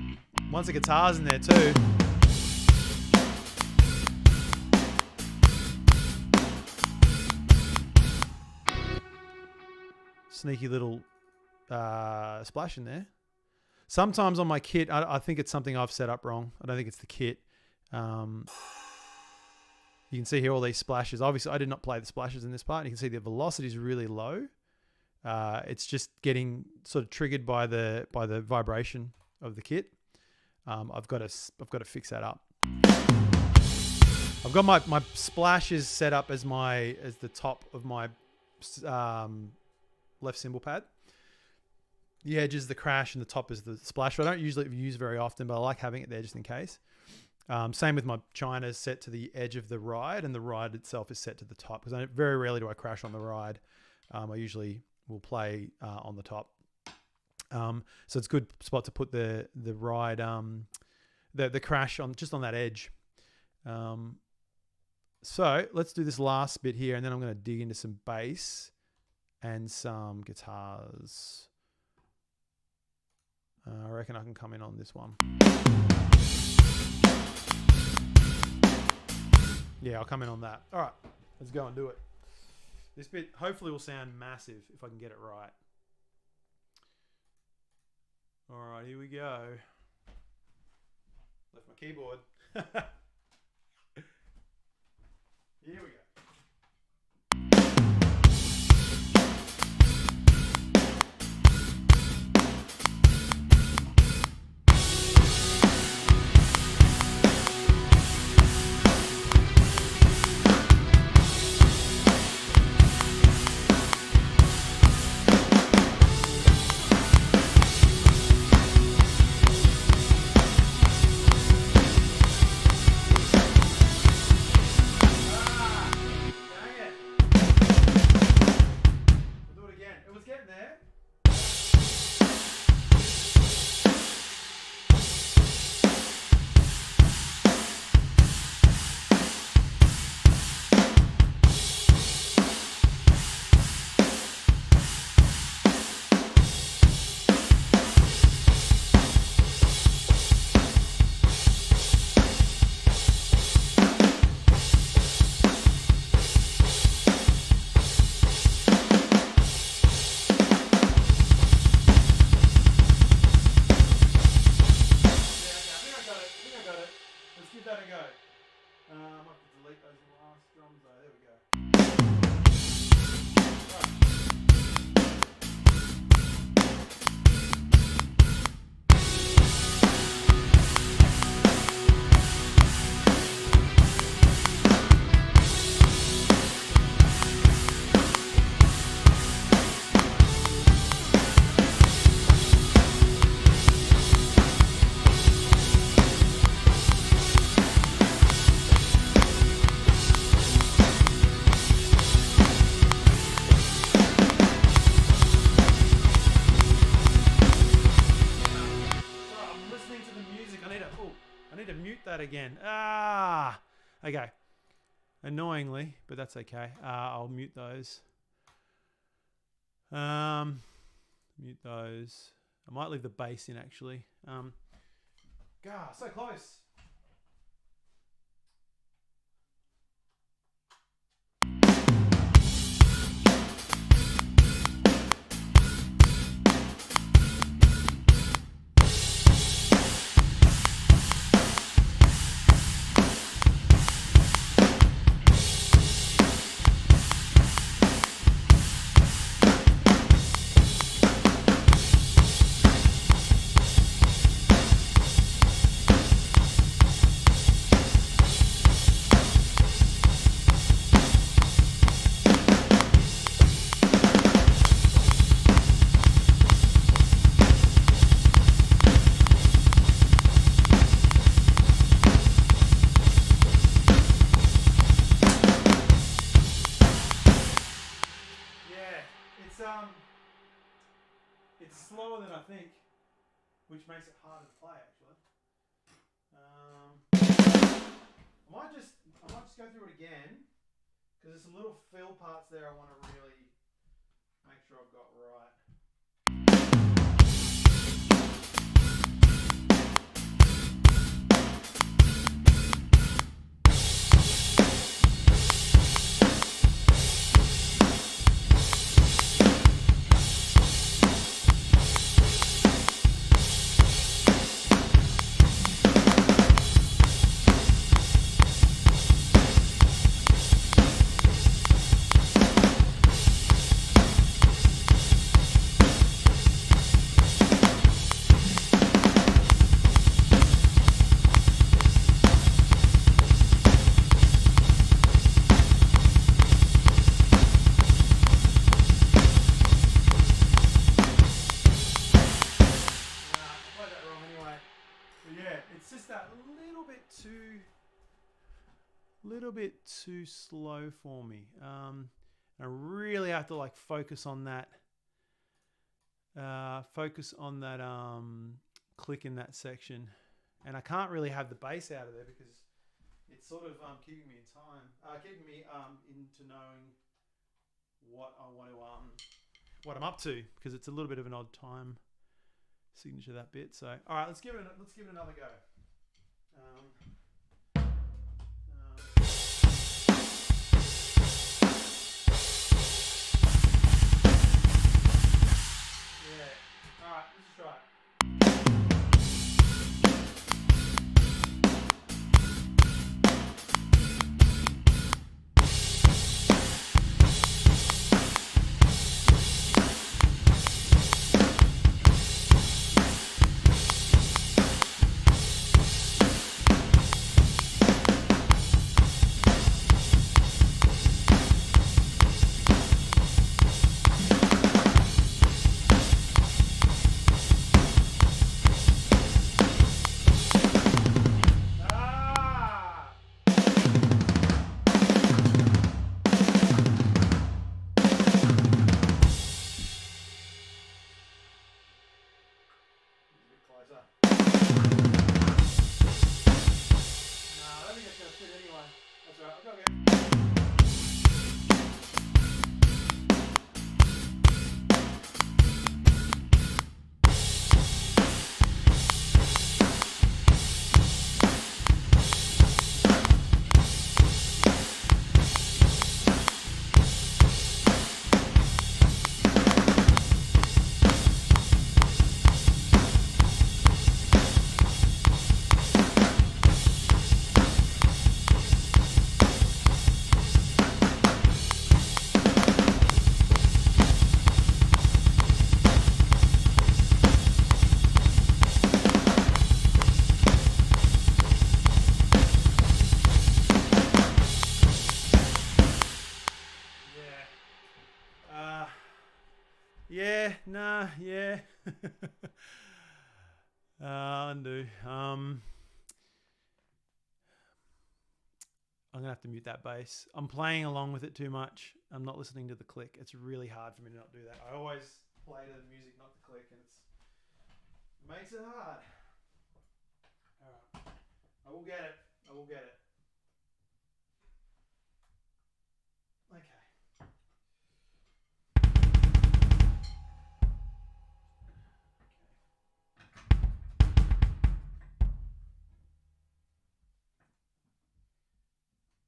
Once the guitar's in there too. Sneaky little splash in there. Sometimes on my kit, I think it's something I've set up wrong. I don't think it's the kit. You can see here all these splashes. Obviously, I did not play the splashes in this part. You can see the velocity is really low. It's just getting sort of triggered by the vibration of the kit. I've got to fix that up. I've got my splashes set up as the top of my left cymbal pad. The edge is the crash and the top is the splash. I don't usually use very often, but I like having it there just in case. Same with my China set to the edge of the ride, and the ride itself is set to the top because very rarely do I crash on the ride. I usually will play on the top. So it's a good spot to put the ride, the crash on just on that edge. So let's do this last bit here, and then I'm going to dig into some bass and some guitars. I reckon I can come in on this one. Yeah, I'll come in on that. All right, let's go and do it. This bit hopefully will sound massive if I can get it right. All right, here we go. Left my keyboard. Here we go. need to mute that again. Ah, okay. Annoyingly, but that's okay. I'll mute those. Mute those. I might leave the bass in actually. God, so close. It's slower than I think, which makes it harder to play actually. I might just go through it again because there's some little fill parts there I want to really make sure I've got right. Little bit too slow for me. I really have to like focus on that click in that section, and I can't really have the bass out of there because it's sort of keeping me in time, keeping me into knowing what I want to what I'm up to, because it's a little bit of an odd time signature, that bit. So all right, let's give it another go. All right, let's try it. Undo. I'm gonna have to mute that bass. I'm playing along with it too much. I'm not listening to the click. It's really hard for me to not do that. I always play to the music, not the click, and it makes it hard. All right. I will get it. I will get it. Okay.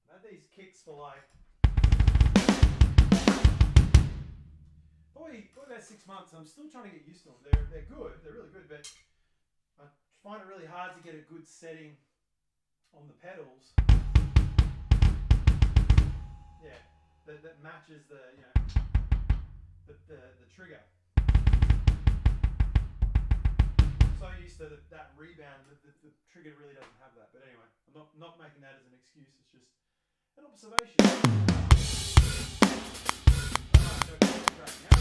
I've had these kicks for like probably about 6 months. I'm still trying to get used to them. They're good. They're really good, but I find it really hard to get a good setting on the pedals. Yeah, that matches the the trigger. I'm so used to that rebound that the trigger really doesn't have that. But anyway, I'm not making that as an excuse. It's just an observation. Alright, no, great. Now.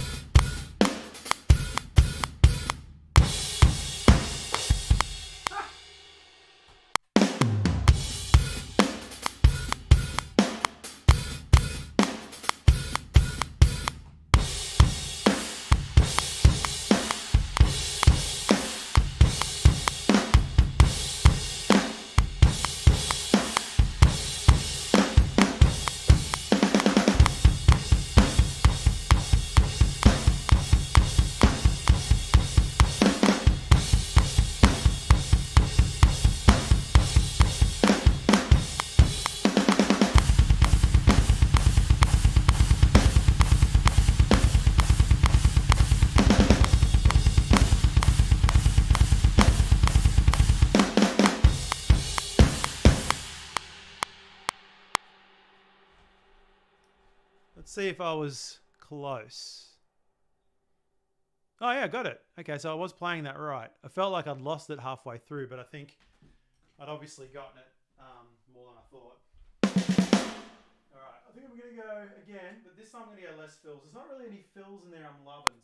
Let's see if I was close. Oh yeah, got it. Okay, so I was playing that right. I felt like I'd lost it halfway through, but I think I'd obviously gotten it more than I thought. Alright, I think I'm going to go again, but this time I'm going to go less fills. There's not really any fills in there I'm loving.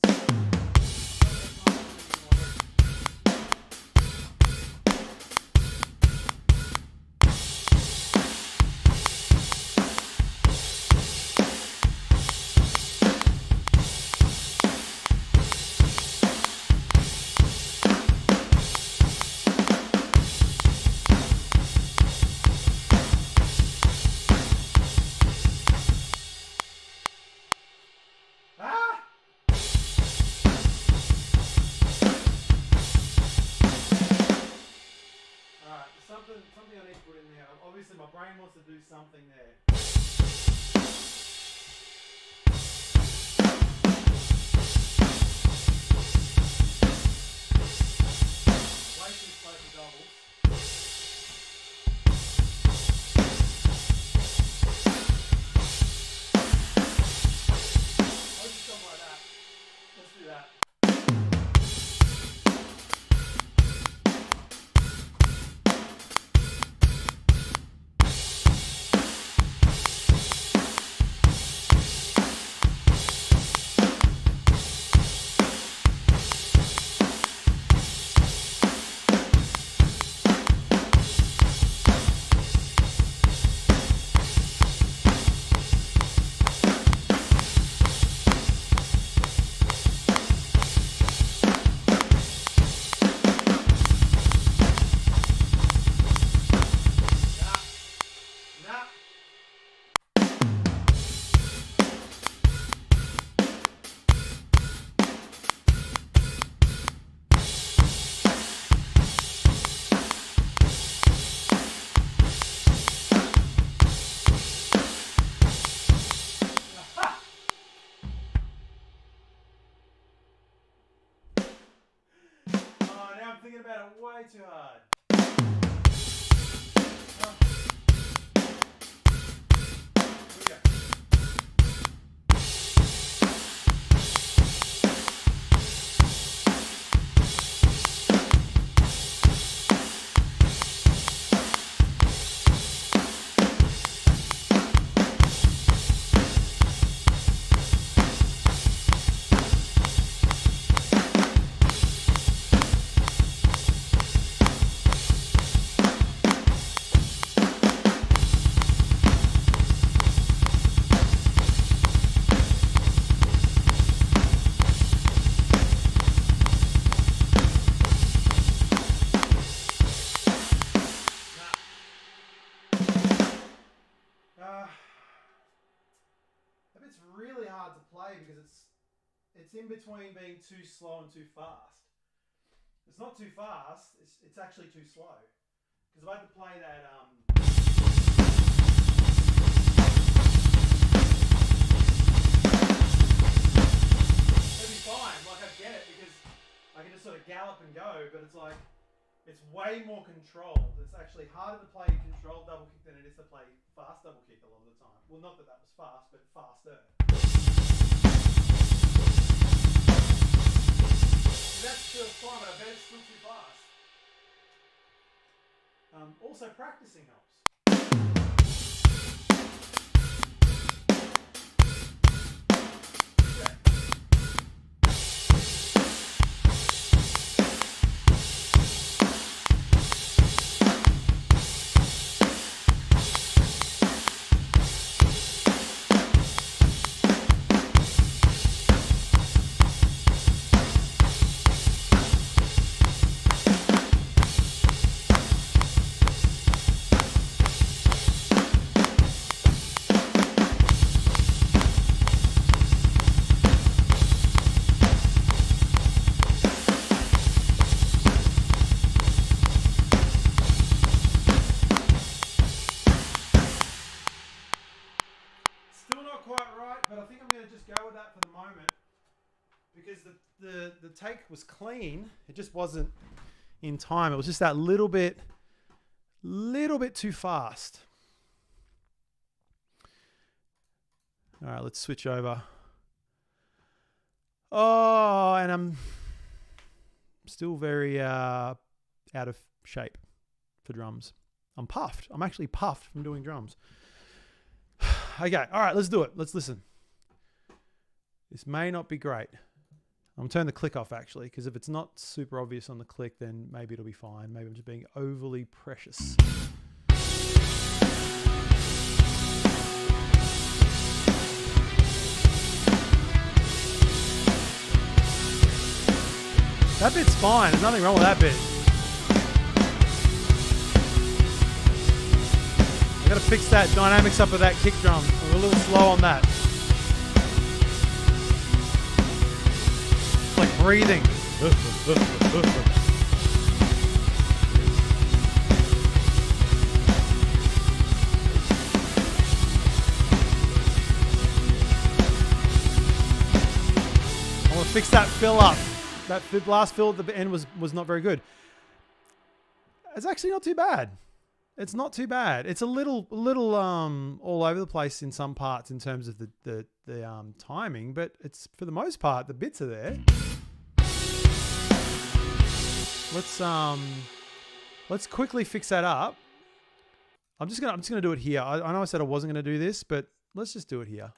Something I need to put in there. Obviously, my brain wants to do something there. Places play for doubles. I'll just something like that. Let's do that. Thinking about it way too hard. Here we go. It's in between being too slow and too fast. It's not too fast. It's actually too slow. Because if I had to play that, it'd be fine. Like I get it because I can just sort of gallop and go, but it's like it's way more controlled. It's actually harder to play controlled double kick than it is to play fast double kick a lot of the time. Well, not that that was fast, but faster. That's still fine, but I bet it's still too fast. Also, practicing helps. The take was clean. It just wasn't in time. It was just that little bit too fast. All right, let's switch over. Oh, and I'm still very out of shape for drums. I'm puffed. I'm actually puffed from doing drums. Okay, all right, let's do it. Let's listen. This may not be great. I'm going to turn the click off actually, because if it's not super obvious on the click, then maybe it'll be fine. Maybe I'm just being overly precious. That bit's fine. There's nothing wrong with that bit. I got to fix that dynamics up of that kick drum. I'm a little slow on that. Like breathing. I want to fix that fill up. That last fill at the end was not very good. It's actually not too bad. It's not too bad. It's a little all over the place in some parts in terms of the timing, but it's for the most part the bits are there. Let's quickly fix that up. I'm just gonna do it here. I know I said I wasn't gonna do this, but let's just do it here.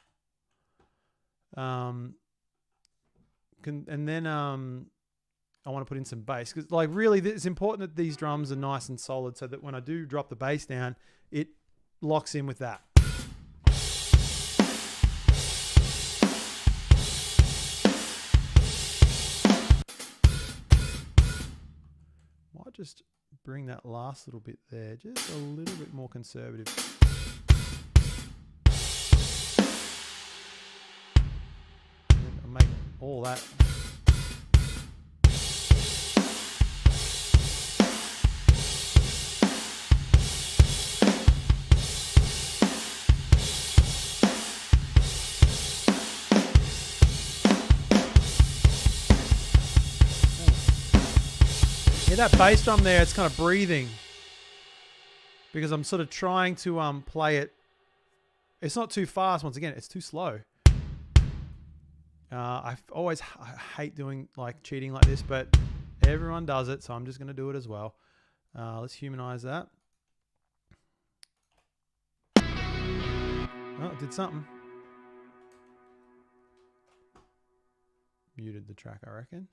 And then I want to put in some bass because, like, really, it's important that these drums are nice and solid so that when I do drop the bass down, it locks in with that. Might just bring that last little bit there, just a little bit more conservative. And I'll make all that. Yeah, that bass drum there, it's kind of breathing because I'm sort of trying to play it. It's not too fast. Once again, it's too slow. I hate doing like cheating like this, but everyone does it, so I'm just going to do it as well. Let's humanize that. Oh, it did something. Muted the track, I reckon.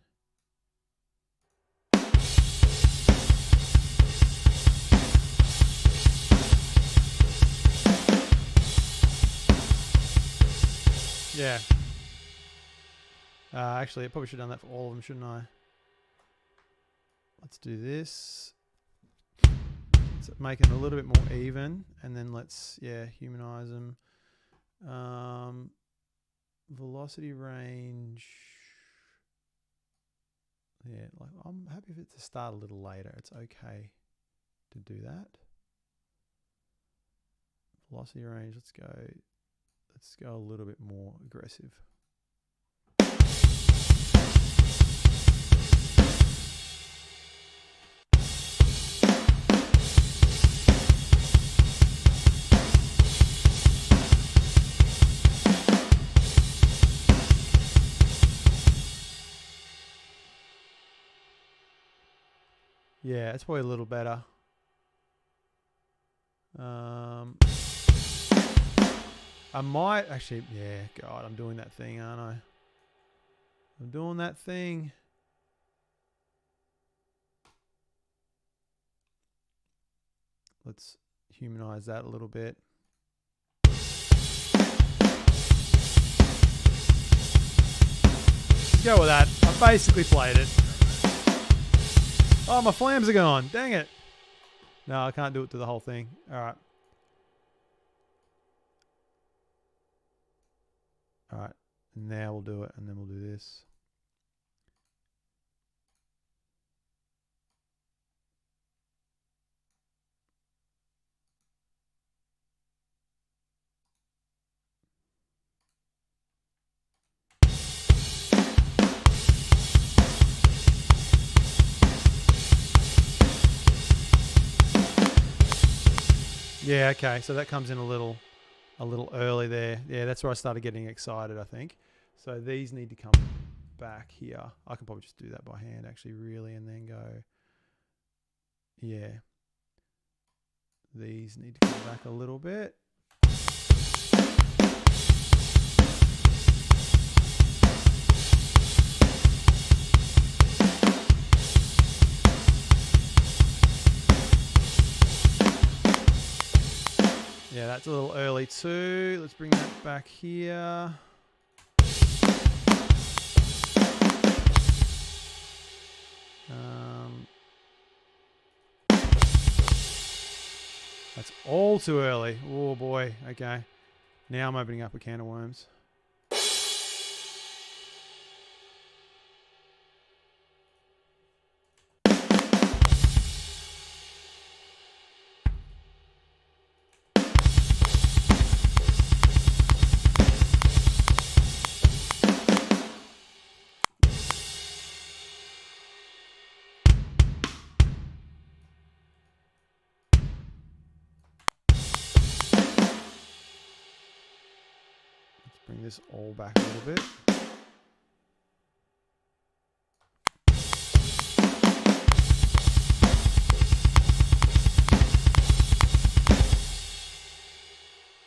Yeah. Actually, I probably should have done that for all of them, shouldn't I? Let's do this. Let's make it a little bit more even, and then let's, humanize them. Velocity range. Yeah, like I'm happy for it to start a little later. It's okay to do that. Velocity range, let's go a little bit more aggressive. Yeah, it's probably a little better. I might actually, yeah, God, I'm doing that thing, aren't I? I'm doing that thing. Let's humanize that a little bit. Go with that. I basically played it. Oh, my flams are gone. Dang it. No, I can't do it to the whole thing. All right. All right. Now we'll do it, and then we'll do this. Yeah, okay. So that comes in a little early there. Yeah, that's where I started getting excited, I think. So these need to come back here. I can probably just do that by hand, actually, really, and then go, yeah. These need to come back a little bit. Yeah, that's a little early too. Let's bring that back here. That's all too early. Oh boy. Okay. Now I'm opening up a can of worms. Bring this all back a little bit.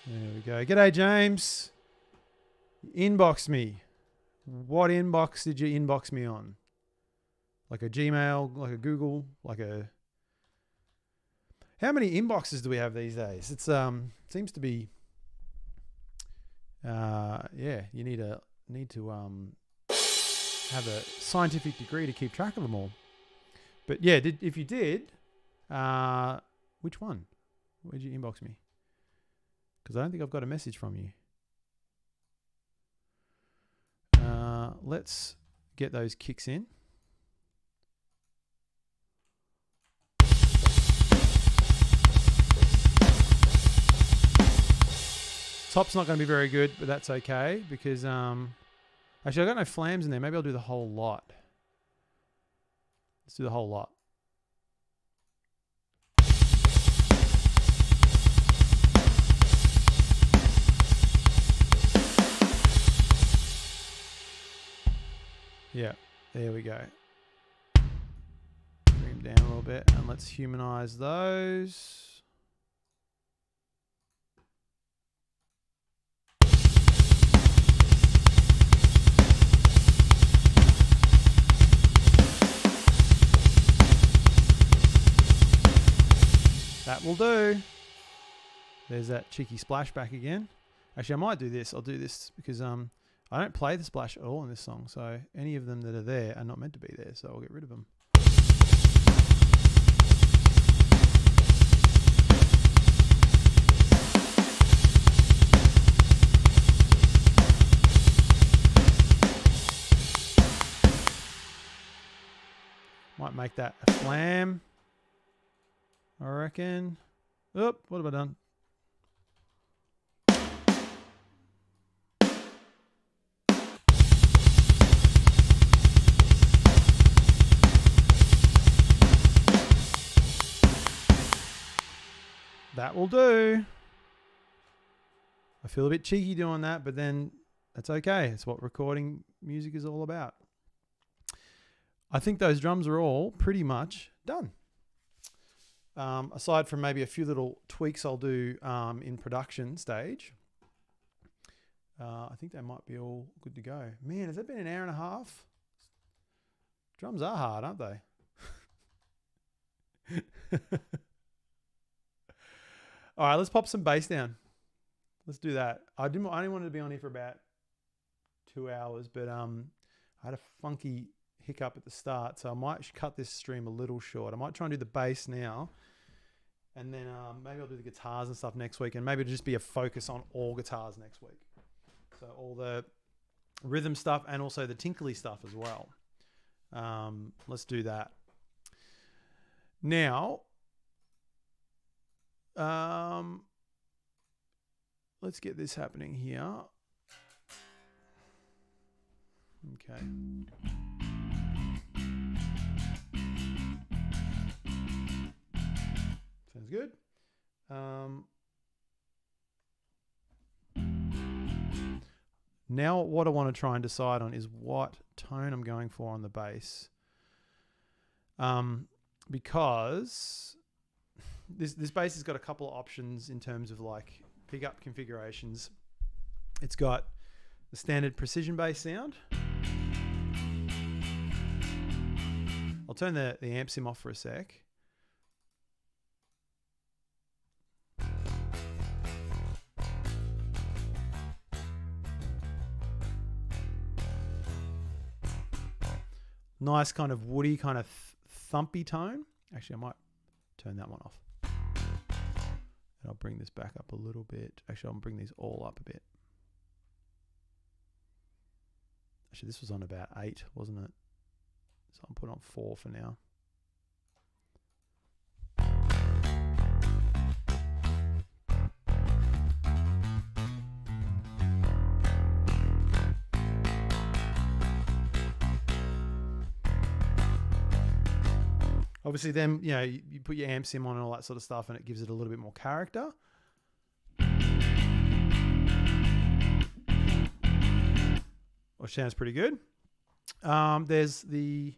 There we go. G'day, James. Inbox me. What inbox did you inbox me on? Like a Gmail, like a Google, like a... How many inboxes do we have these days? It's seems to be... yeah, you need to have a scientific degree to keep track of them all. But yeah, if you did, which one? Where'd you inbox me? Because I don't think I've got a message from you. Let's get those kicks in. Top's not going to be very good, but that's okay because actually I've got no flams in there. Maybe I'll do the whole lot. Let's do the whole lot. Yeah, there we go. Bring them down a little bit and let's humanize those. That will do. There's that cheeky splash back again. Actually, I might do this. I'll do this because I don't play the splash at all in this song. So any of them that are there are not meant to be there. So I'll get rid of them. Might make that a flam, I reckon. Oop, what have I done? That will do. I feel a bit cheeky doing that, but then that's okay. It's what recording music is all about. I think those drums are all pretty much done. Aside from maybe a few little tweaks I'll do in production stage, I think they might be all good to go. Man, has that been an hour and a half? Drums are hard, aren't they? All right, let's pop some bass down. Let's do that. I only wanted to be on here for about 2 hours, but I had a funky hiccup at the start, so I might cut this stream a little short. I might try and do the bass now, and then maybe I'll do the guitars and stuff next week, and maybe it'll just be a focus on all guitars next week. So all the rhythm stuff and also the tinkly stuff as well. Let's do that. Now, let's get this happening here. Okay. Sounds good. Now what I want to try and decide on is what tone I'm going for on the bass. Because this bass has got a couple of options in terms of like pickup configurations. It's got the standard precision bass sound. I'll turn the amp sim off for a sec. Nice kind of woody, kind of thumpy tone. Actually, I might turn that one off. And I'll bring this back up a little bit. Actually, I'll bring these all up a bit. Actually, this was on about 8, wasn't it? So I'll put on 4 for now. Obviously, then, you know, you put your amp sim on and all that sort of stuff, and it gives it a little bit more character. Which sounds pretty good. There's the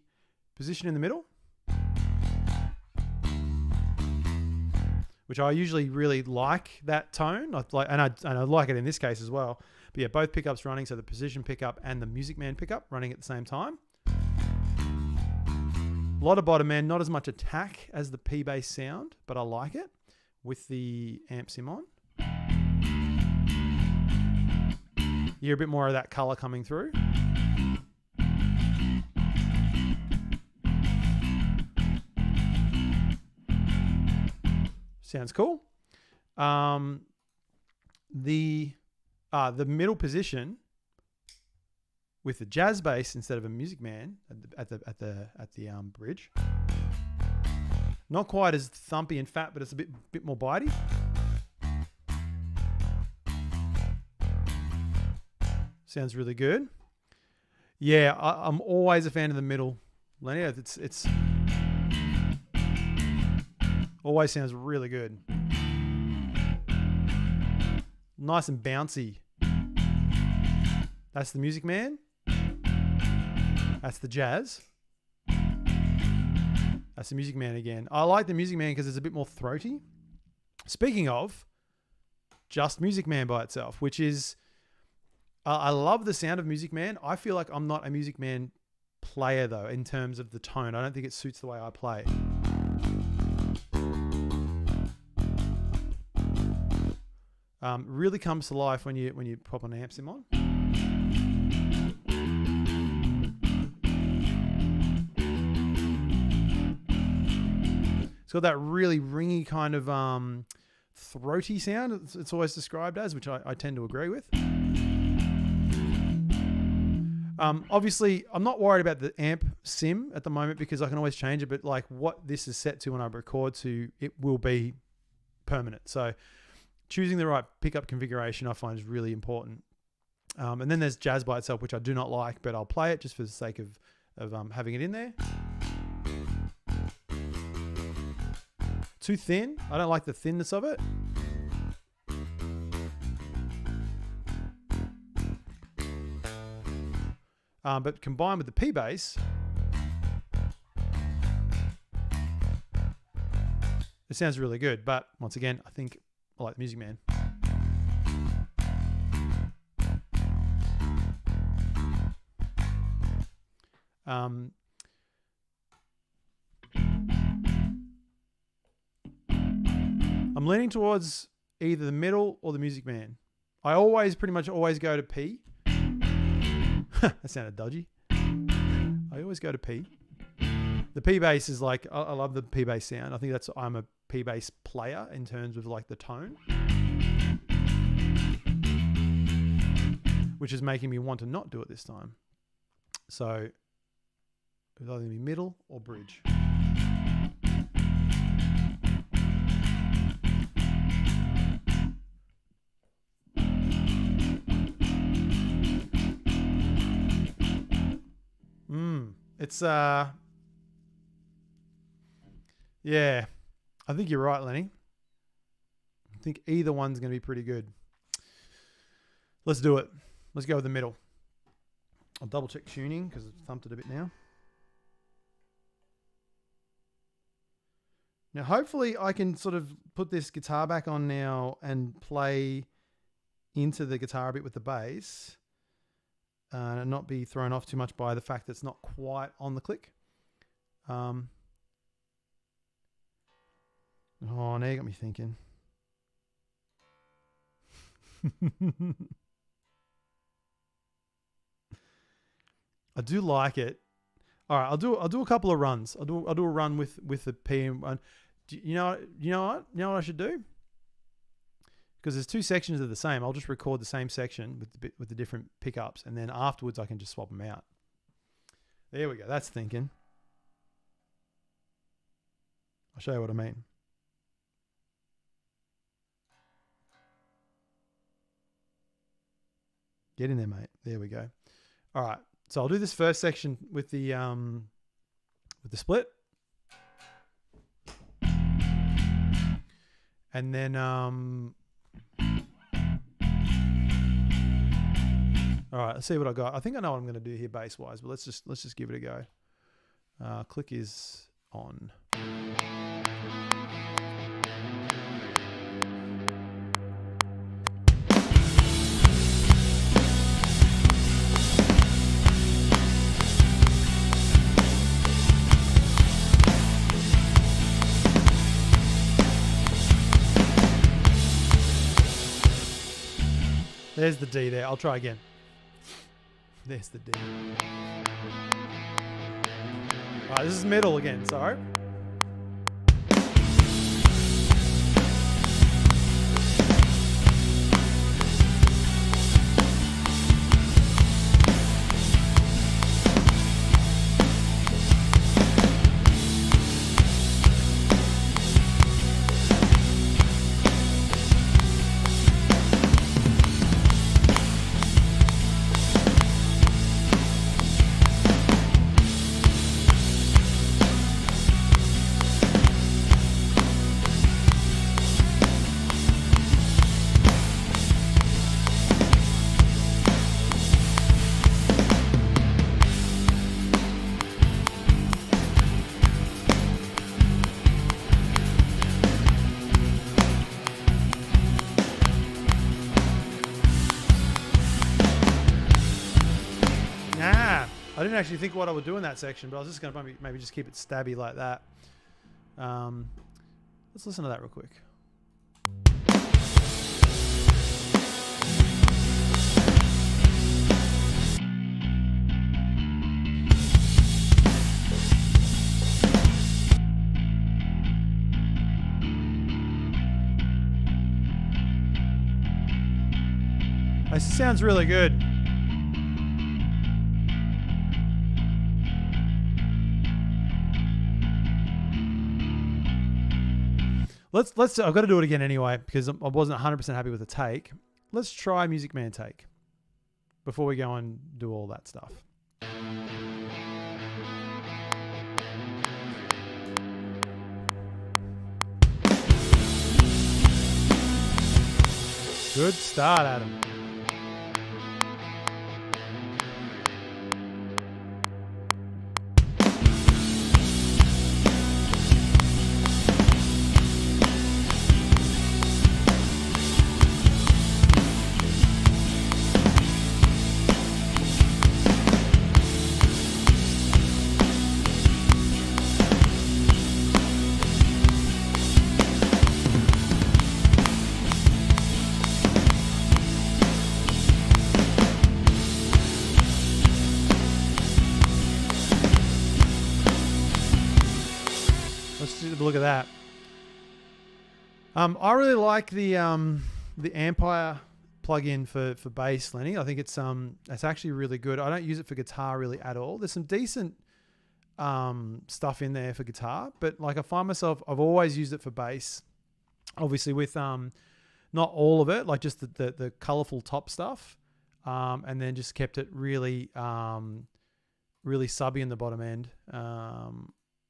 position in the middle, which I usually really like that tone. I like it in this case as well. But yeah, both pickups running, so the position pickup and the Music Man pickup running at the same time. A lot of bottom end, not as much attack as the P-bass sound, but I like it with the amp sim on. You hear a bit more of that color coming through. Sounds cool. The middle position with the jazz bass instead of a Music Man at the bridge. Not quite as thumpy and fat, but it's a bit more bitey. Sounds really good. Yeah, I'm always a fan of the middle. Lenny, it's always sounds really good. Nice and bouncy. That's the Music Man. That's the jazz. That's the Music Man again. I like the Music Man because it's a bit more throaty. Speaking of, just Music Man by itself, which is, I love the sound of Music Man. I feel like I'm not a Music Man player though, in terms of the tone. I don't think it suits the way I play. Really comes to life when you pop an amp sim on. It's got that really ringy kind of throaty sound. It's always described as, which I tend to agree with. Obviously, I'm not worried about the amp sim at the moment because I can always change it. But like what this is set to when I record to, it will be permanent. So choosing the right pickup configuration I find is really important. And then there's jazz by itself, which I do not like, but I'll play it just for the sake of having it in there. Too thin. I don't like the thinness of it. But combined with the P bass, it sounds really good. But once again, I think I like the Music Man. I'm leaning towards either the middle or the Music Man. I pretty much always go to P. That sounded dodgy. I always go to P. The P bass is like, I love the P bass sound. I think I'm a P bass player in terms of like the tone, which is making me want to not do it this time. So it'll either be middle or bridge. It's yeah, I think you're right, Lenny. I think either one's going to be pretty good. Let's do it. Let's go with the middle. I'll double check tuning because I've thumped it a bit now. Now, hopefully I can sort of put this guitar back on now and play into the guitar a bit with the bass. And not be thrown off too much by the fact that it's not quite on the click. Oh, now you got me thinking. I do like it. All right, I'll do a couple of runs. I'll do a run with the PM1. You know what I should do? Because there's two sections of the same. I'll just record the same section with the different pickups, and then afterwards I can just swap them out. There we go. That's thinking. I'll show you what I mean. Get in there, mate. There we go. All right. So I'll do this first section with the split, and then all right, let's see what I got. I think I know what I'm going to do here bass wise, but let's just give it a go. Click is on. There's the D there. I'll try again. There's the D. All right, this is middle again. Sorry. I didn't actually think what I would do in that section, but I was just going to maybe just keep it stabby like that. Let's listen to that real quick. This sounds really good. Let's. I've got to do it again anyway because I wasn't 100% happy with the take. Let's try Music Man take before we go and do all that stuff. Good start, Adam. Look at that. I really like the Ampire plugin for bass, Lenny. I think it's actually really good. I don't use it for guitar really at all. There's some decent stuff in there for guitar, but like I find myself, I've always used it for bass. Obviously with not all of it, like just the colorful top stuff, and then just kept it really really subby in the bottom end.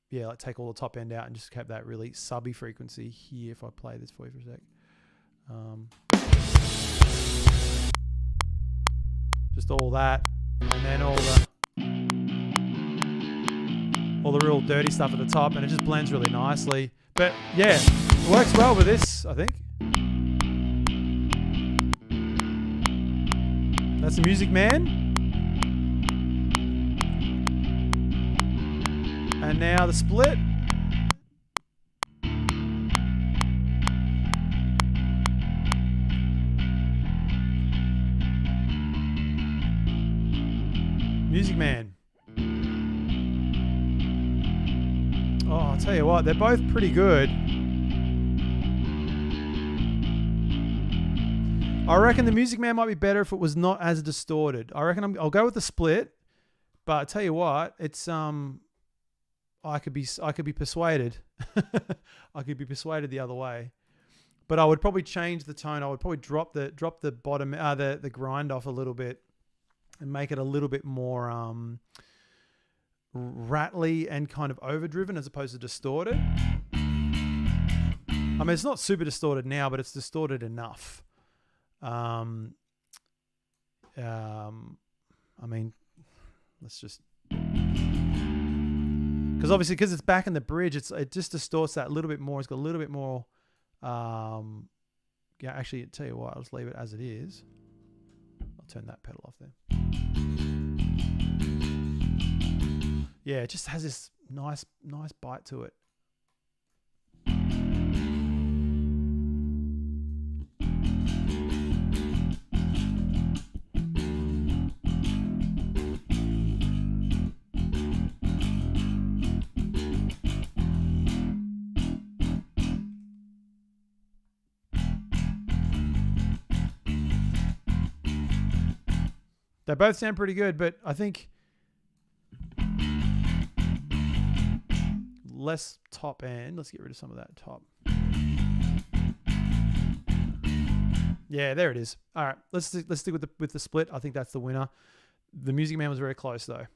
Yeah, like take all the top end out and just kept that really subby frequency here. If I play this for you for a sec. Just all that, and then all the real dirty stuff at the top, and it just blends really nicely. But yeah, it works well with this, I think. That's the Music Man. And now the split. Music Man. Oh, I'll tell you what, they're both pretty good. I reckon the Music Man might be better if it was not as distorted. I reckon I'll go with the split, but I tell you what, it's I could be persuaded. I could be persuaded the other way, but I would probably change the tone. I would probably drop the bottom the grind off a little bit and make it a little bit more rattly and kind of overdriven as opposed to distorted. I mean, it's not super distorted now, but it's distorted enough. I mean, let's just. Because obviously, because it's back in the bridge, it just distorts that a little bit more. It's got a little bit more. Yeah, actually, I'll tell you what, I'll just leave it as it is. I'll turn that pedal off there. Yeah, it just has this nice bite to it. They both sound pretty good, but I think less top end. Let's get rid of some of that top. Yeah, there it is. All right, let's stick with the split. I think that's the winner. The Music Man was very close though.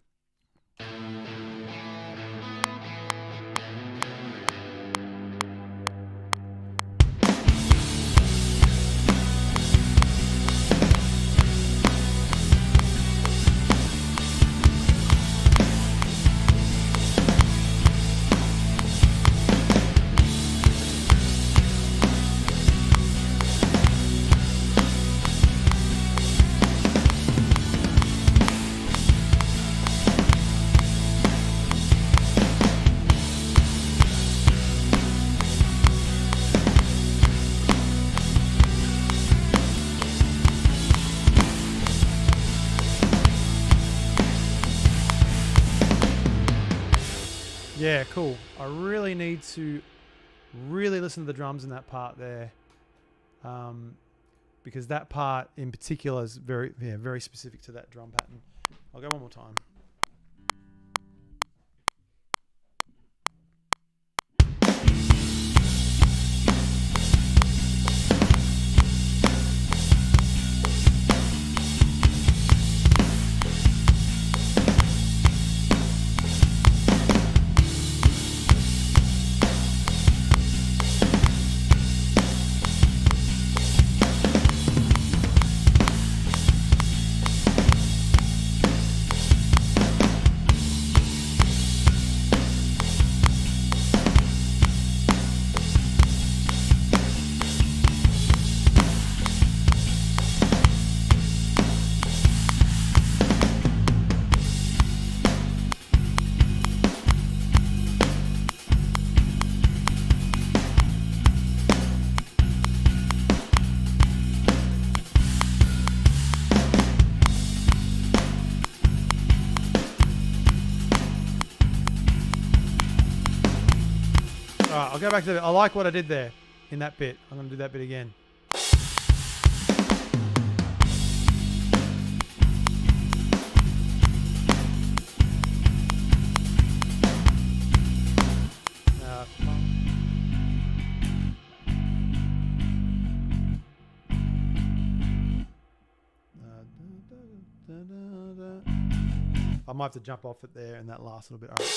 Yeah, cool. I really need to really listen to the drums in that part there, because that part in particular is very specific to that drum pattern. I'll go one more time. All right, I'll go back to the. I like what I did there in that bit. I'm going to do that bit again. I might have to jump off it there in that last little bit. All right.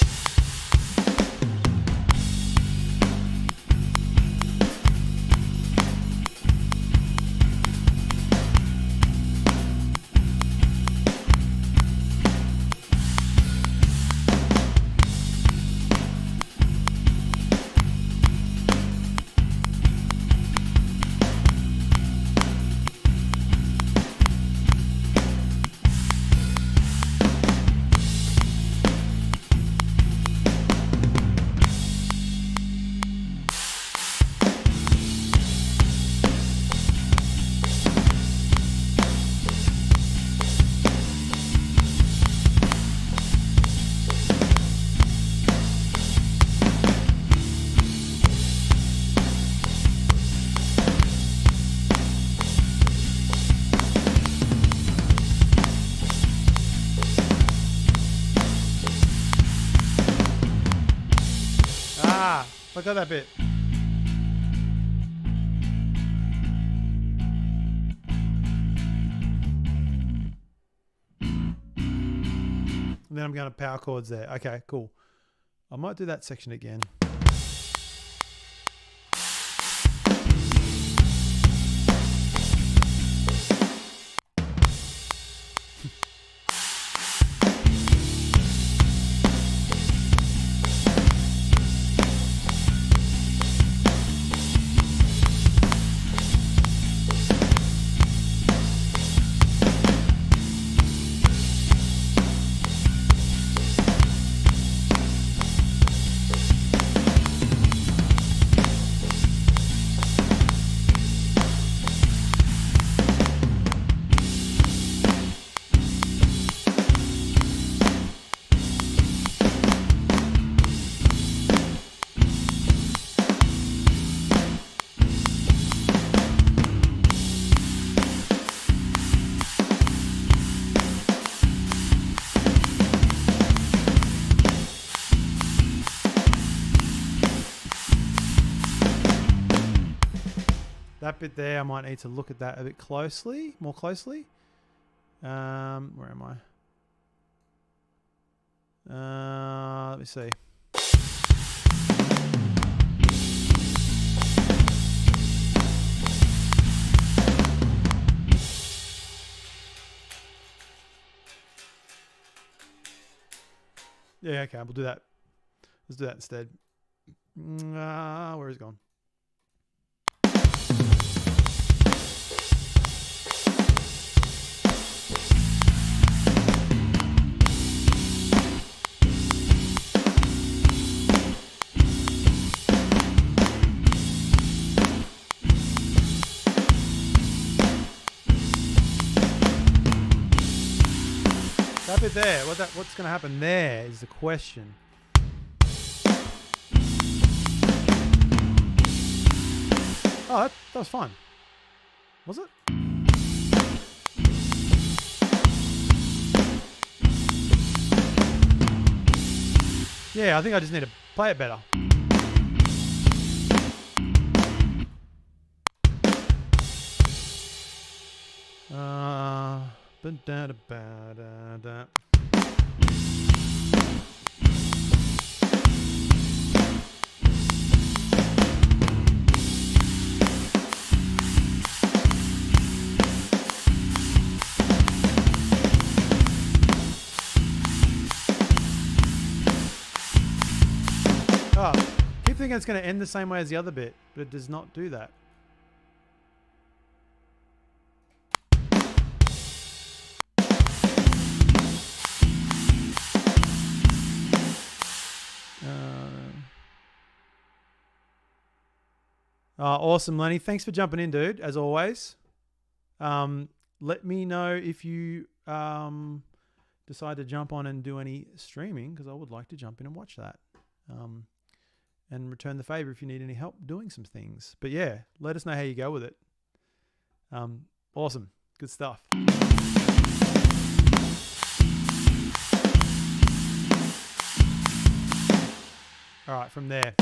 Look at that bit. And then I'm going to power chords there. Okay, cool. I might do that section again. That bit there, I might need to look at that a bit closely, more closely. Where am I? Let me see. Yeah, okay, we'll do that. Let's do that instead. Where is it gone? That bit there, what's going to happen there is the question. Oh, that was fun. Was it? Yeah, I think I just need to play it better. Oh, keep thinking it's going to end the same way as the other bit, but it does not do that. Awesome, Lenny. Thanks for jumping in, dude, as always. Let me know if you decide to jump on and do any streaming, because I would like to jump in and watch that. and return the favor if you need any help doing some things. But yeah, let us know how you go with it. Awesome. Good stuff. All right, from there.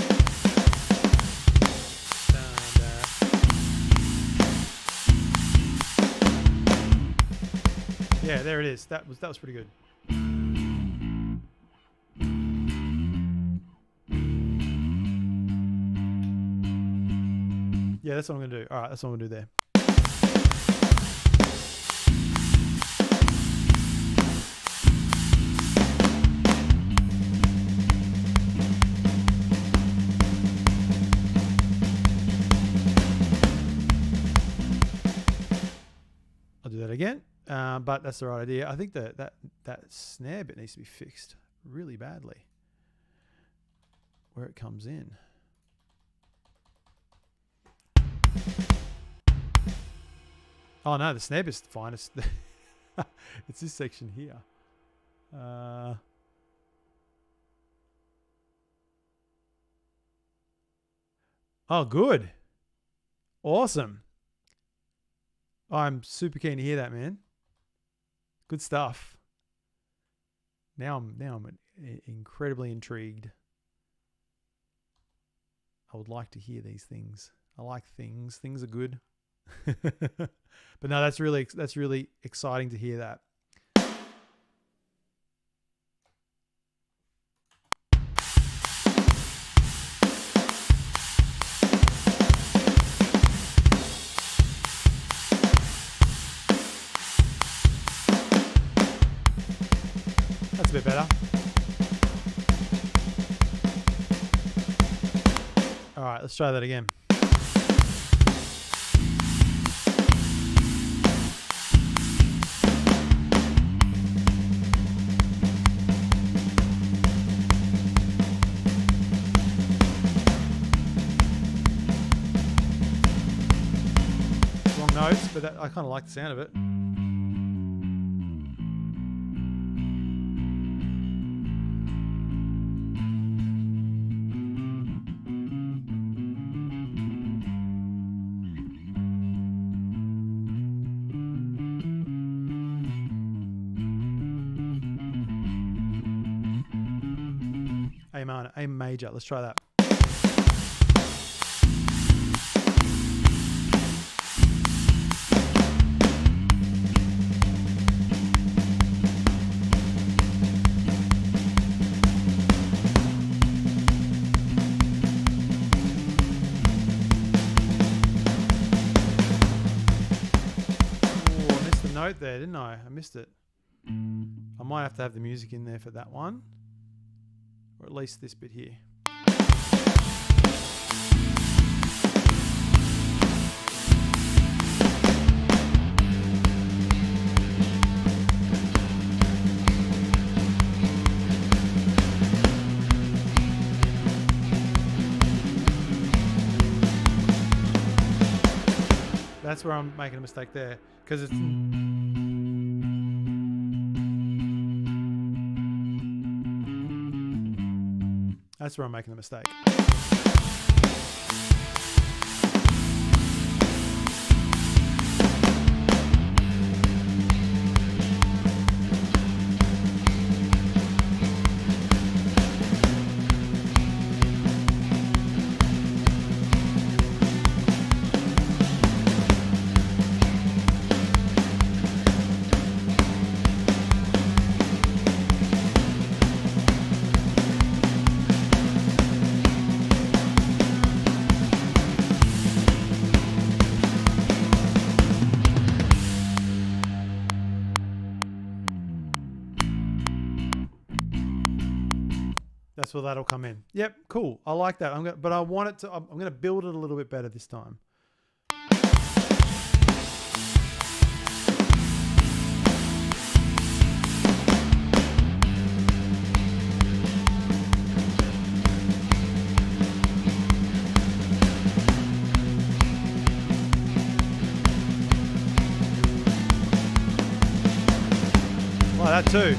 Yeah, there it is. That was pretty good. Yeah, that's what I'm going to do. All right, that's what I'm going to do there. I'll do that again, but that's the right idea. I think that snare bit needs to be fixed really badly where it comes in. Oh no, the snare bit's fine. It's this section here. Oh, good. Awesome. I'm super keen to hear that, man. Good stuff. Now I'm incredibly intrigued. I would like to hear these things. I like things. Things are good. But no, that's really exciting to hear that. That's a bit better. All right, let's try that again. Wrong notes, but I kind of like the sound of it. A minor, A major. Let's try that. Oh, I missed the note there, didn't I? I missed it. I might have to have the music in there for that one. Or at least this bit here. That's where I'm making a mistake there, because it's... That's where I'm making the mistake. That's where that'll come in. Yep, cool. I like that. But I want it to. I'm going to build it a little bit better this time. Like that too.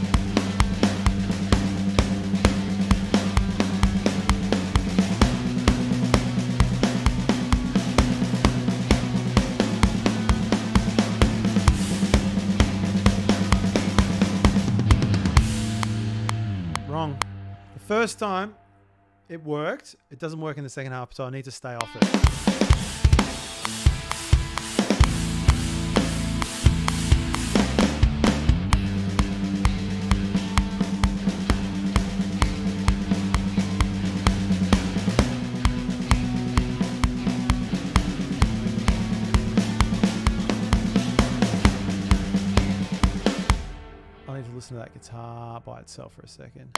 first time it worked. It doesn't work in the second half, so I need to stay off it. I need to listen to that guitar by itself for a second.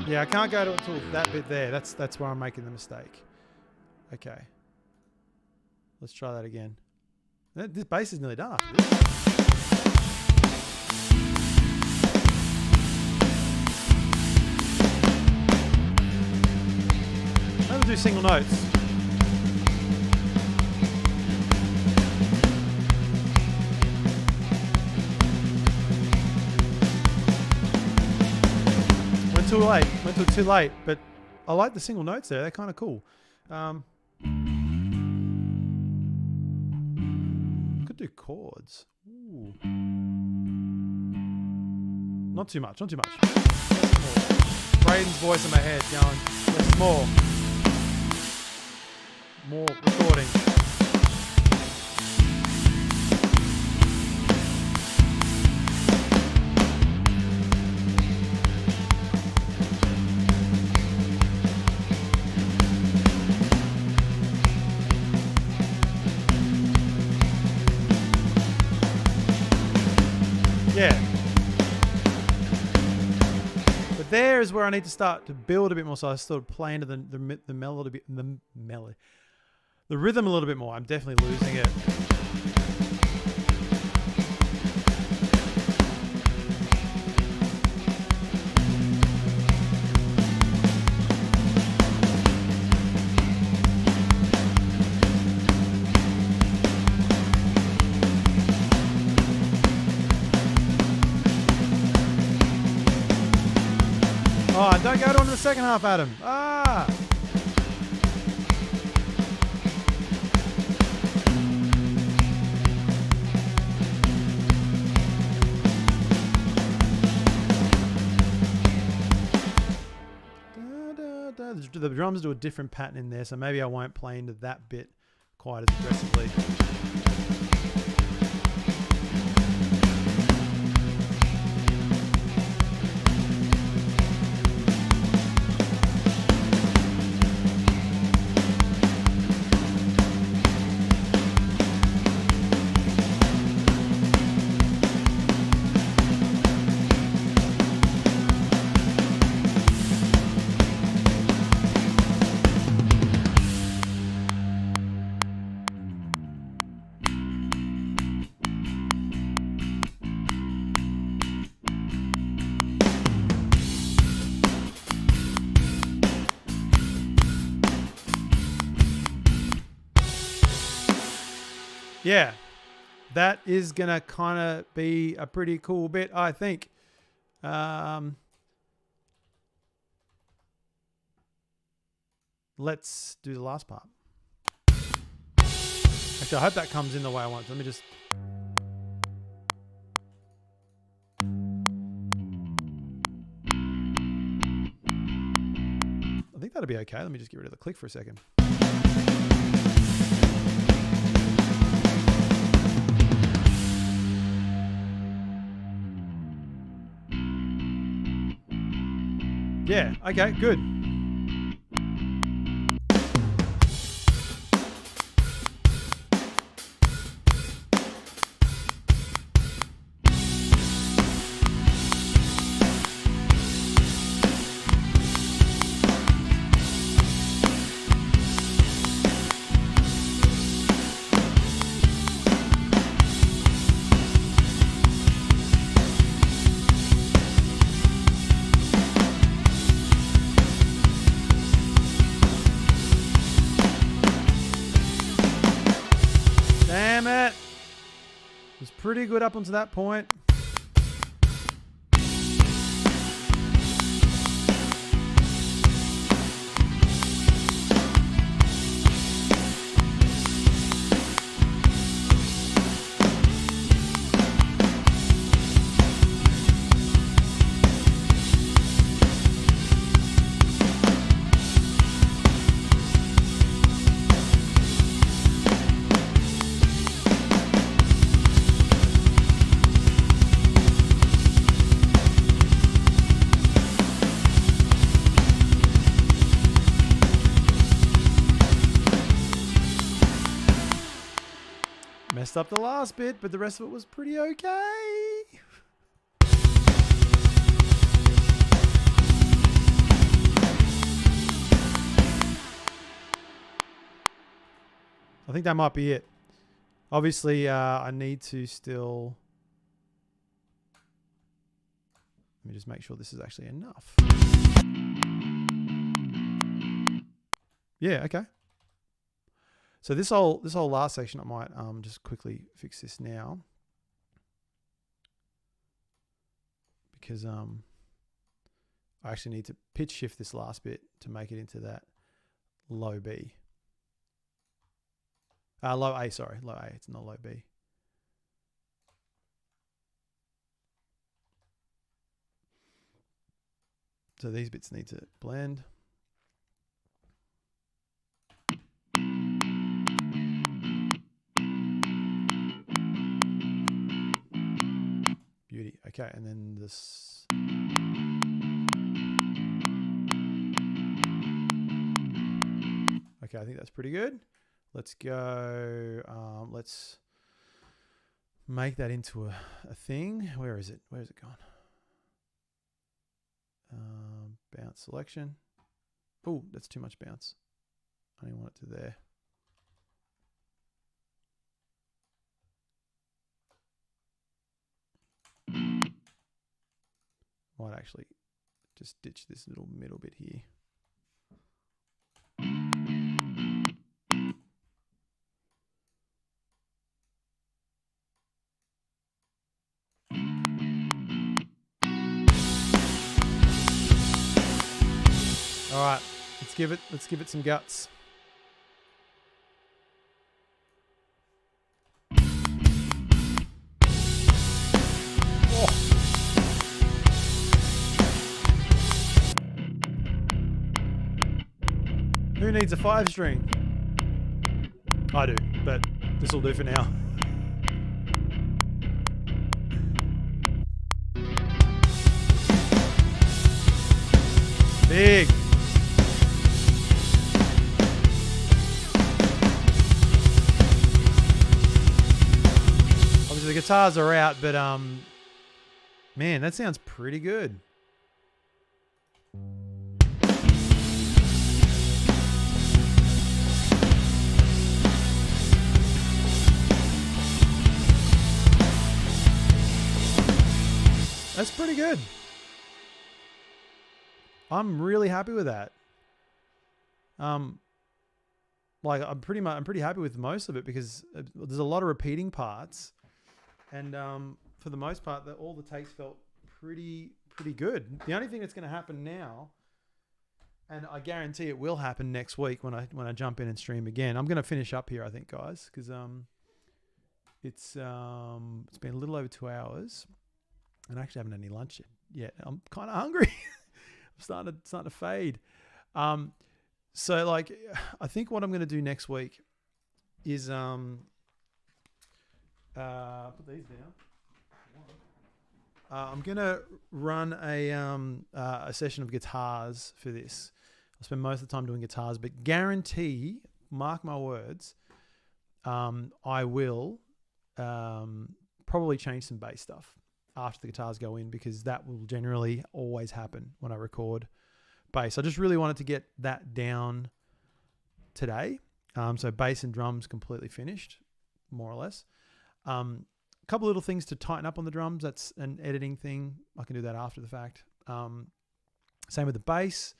Yeah, I can't go to it until that bit there. That's where I'm making the mistake. Okay. Let's try that again. This bass is nearly done after this. Let's do single notes. Went too late, but I like the single notes there. They're kind of cool. Could do chords. Ooh. Not too much. Braden's voice in my head going, there's more recording. Yeah. But there is where I need to start to build a bit more, so I sort of play into the melody, the rhythm a little bit more. I'm definitely losing it. Oh, don't go on to the second half, Adam. Ah! The drums do a different pattern in there, so maybe I won't play into that bit quite as aggressively. Yeah, that is going to kind of be a pretty cool bit, I think. Let's do the last part. Actually, I hope that comes in the way I want. Let me just... I think that'll be okay. Let me just get rid of the click for a second. Yeah, okay, good. Damn it. It was pretty good up until that point. Messed up the last bit, but the rest of it was pretty okay. I think that might be it. Obviously, I need to still... Let me just make sure this is actually enough. Yeah, okay. So this whole last section, I might just quickly fix this now. Because I actually need to pitch shift this last bit to make it into that low B. Low A, sorry. Low A, it's not low B. So these bits need to blend. Beauty. Okay, and then this... Okay, I think that's pretty good. Let's go, let's make that into a thing. Where is it? Where's it gone? Bounce selection. Oh, that's too much bounce. I don't want it to there. Might actually just ditch this little middle bit here. All right, let's give it some guts. Oh. Who needs a 5-string? I do, but this will do for now. Big. Obviously the guitars are out, but man, that sounds pretty good. That's pretty good. I'm really happy with that. Like I'm pretty happy with most of it because there's a lot of repeating parts, and for the most part, all the takes felt pretty good. The only thing that's going to happen now, and I guarantee it will happen next week when I jump in and stream again. I'm going to finish up here, I think, guys, because it's been a little over 2 hours, and I actually haven't had any lunch yet. I'm kind of hungry. I'm starting to fade. So like, I think what I'm going to do next week is put these down. I'm going to run a session of guitars for this. I'll spend most of the time doing guitars, but guarantee, mark my words, I will probably change some bass stuff after the guitars go in, because that will generally always happen when I record bass. I just really wanted to get that down today. So bass and drums completely finished, more or less. A couple little things to tighten up on the drums. That's an editing thing. I can do that after the fact. Same with the bass,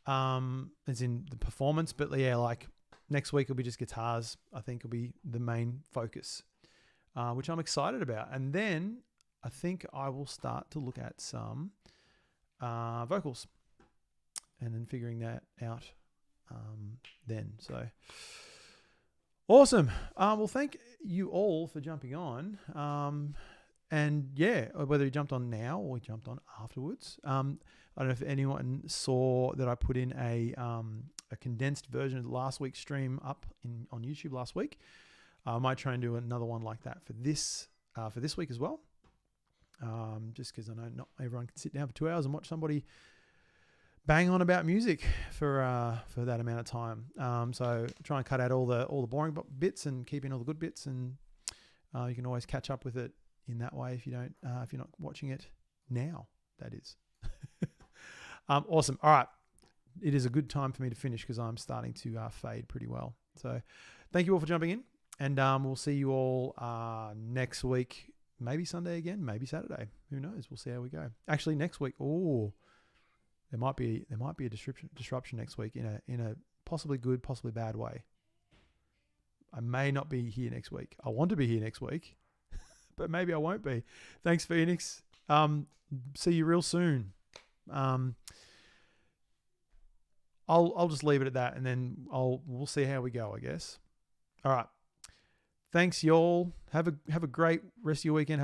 as in the performance. But yeah, like next week will be just guitars. I think will be the main focus, which I'm excited about. And then I think I will start to look at some vocals, and then figuring that out then. So awesome. Well, thank you all for jumping on. And yeah, whether you jumped on now or you jumped on afterwards. I don't know if anyone saw that I put in a condensed version of last week's stream up on YouTube last week. I might try and do another one like that for this week as well. Just because I know not everyone can sit down for 2 hours and watch somebody bang on about music for that amount of time. So try and cut out all the boring bits and keep in all the good bits, and You can always catch up with it in that way if you're not watching it now, that is. Awesome. All right. It is a good time for me to finish because I'm starting to fade pretty well. So thank you all for jumping in, and we'll see you all next week. Maybe Sunday again, maybe Saturday. Who knows? We'll see how we go. Actually, next week, there might be a disruption next week in a possibly good, possibly bad way. I may not be here next week. I want to be here next week, but maybe I won't be. Thanks, Phoenix. See you real soon. I'll just leave it at that, and then we'll see how we go, I guess. All right. Thanks, y'all. Have a great rest of your weekend.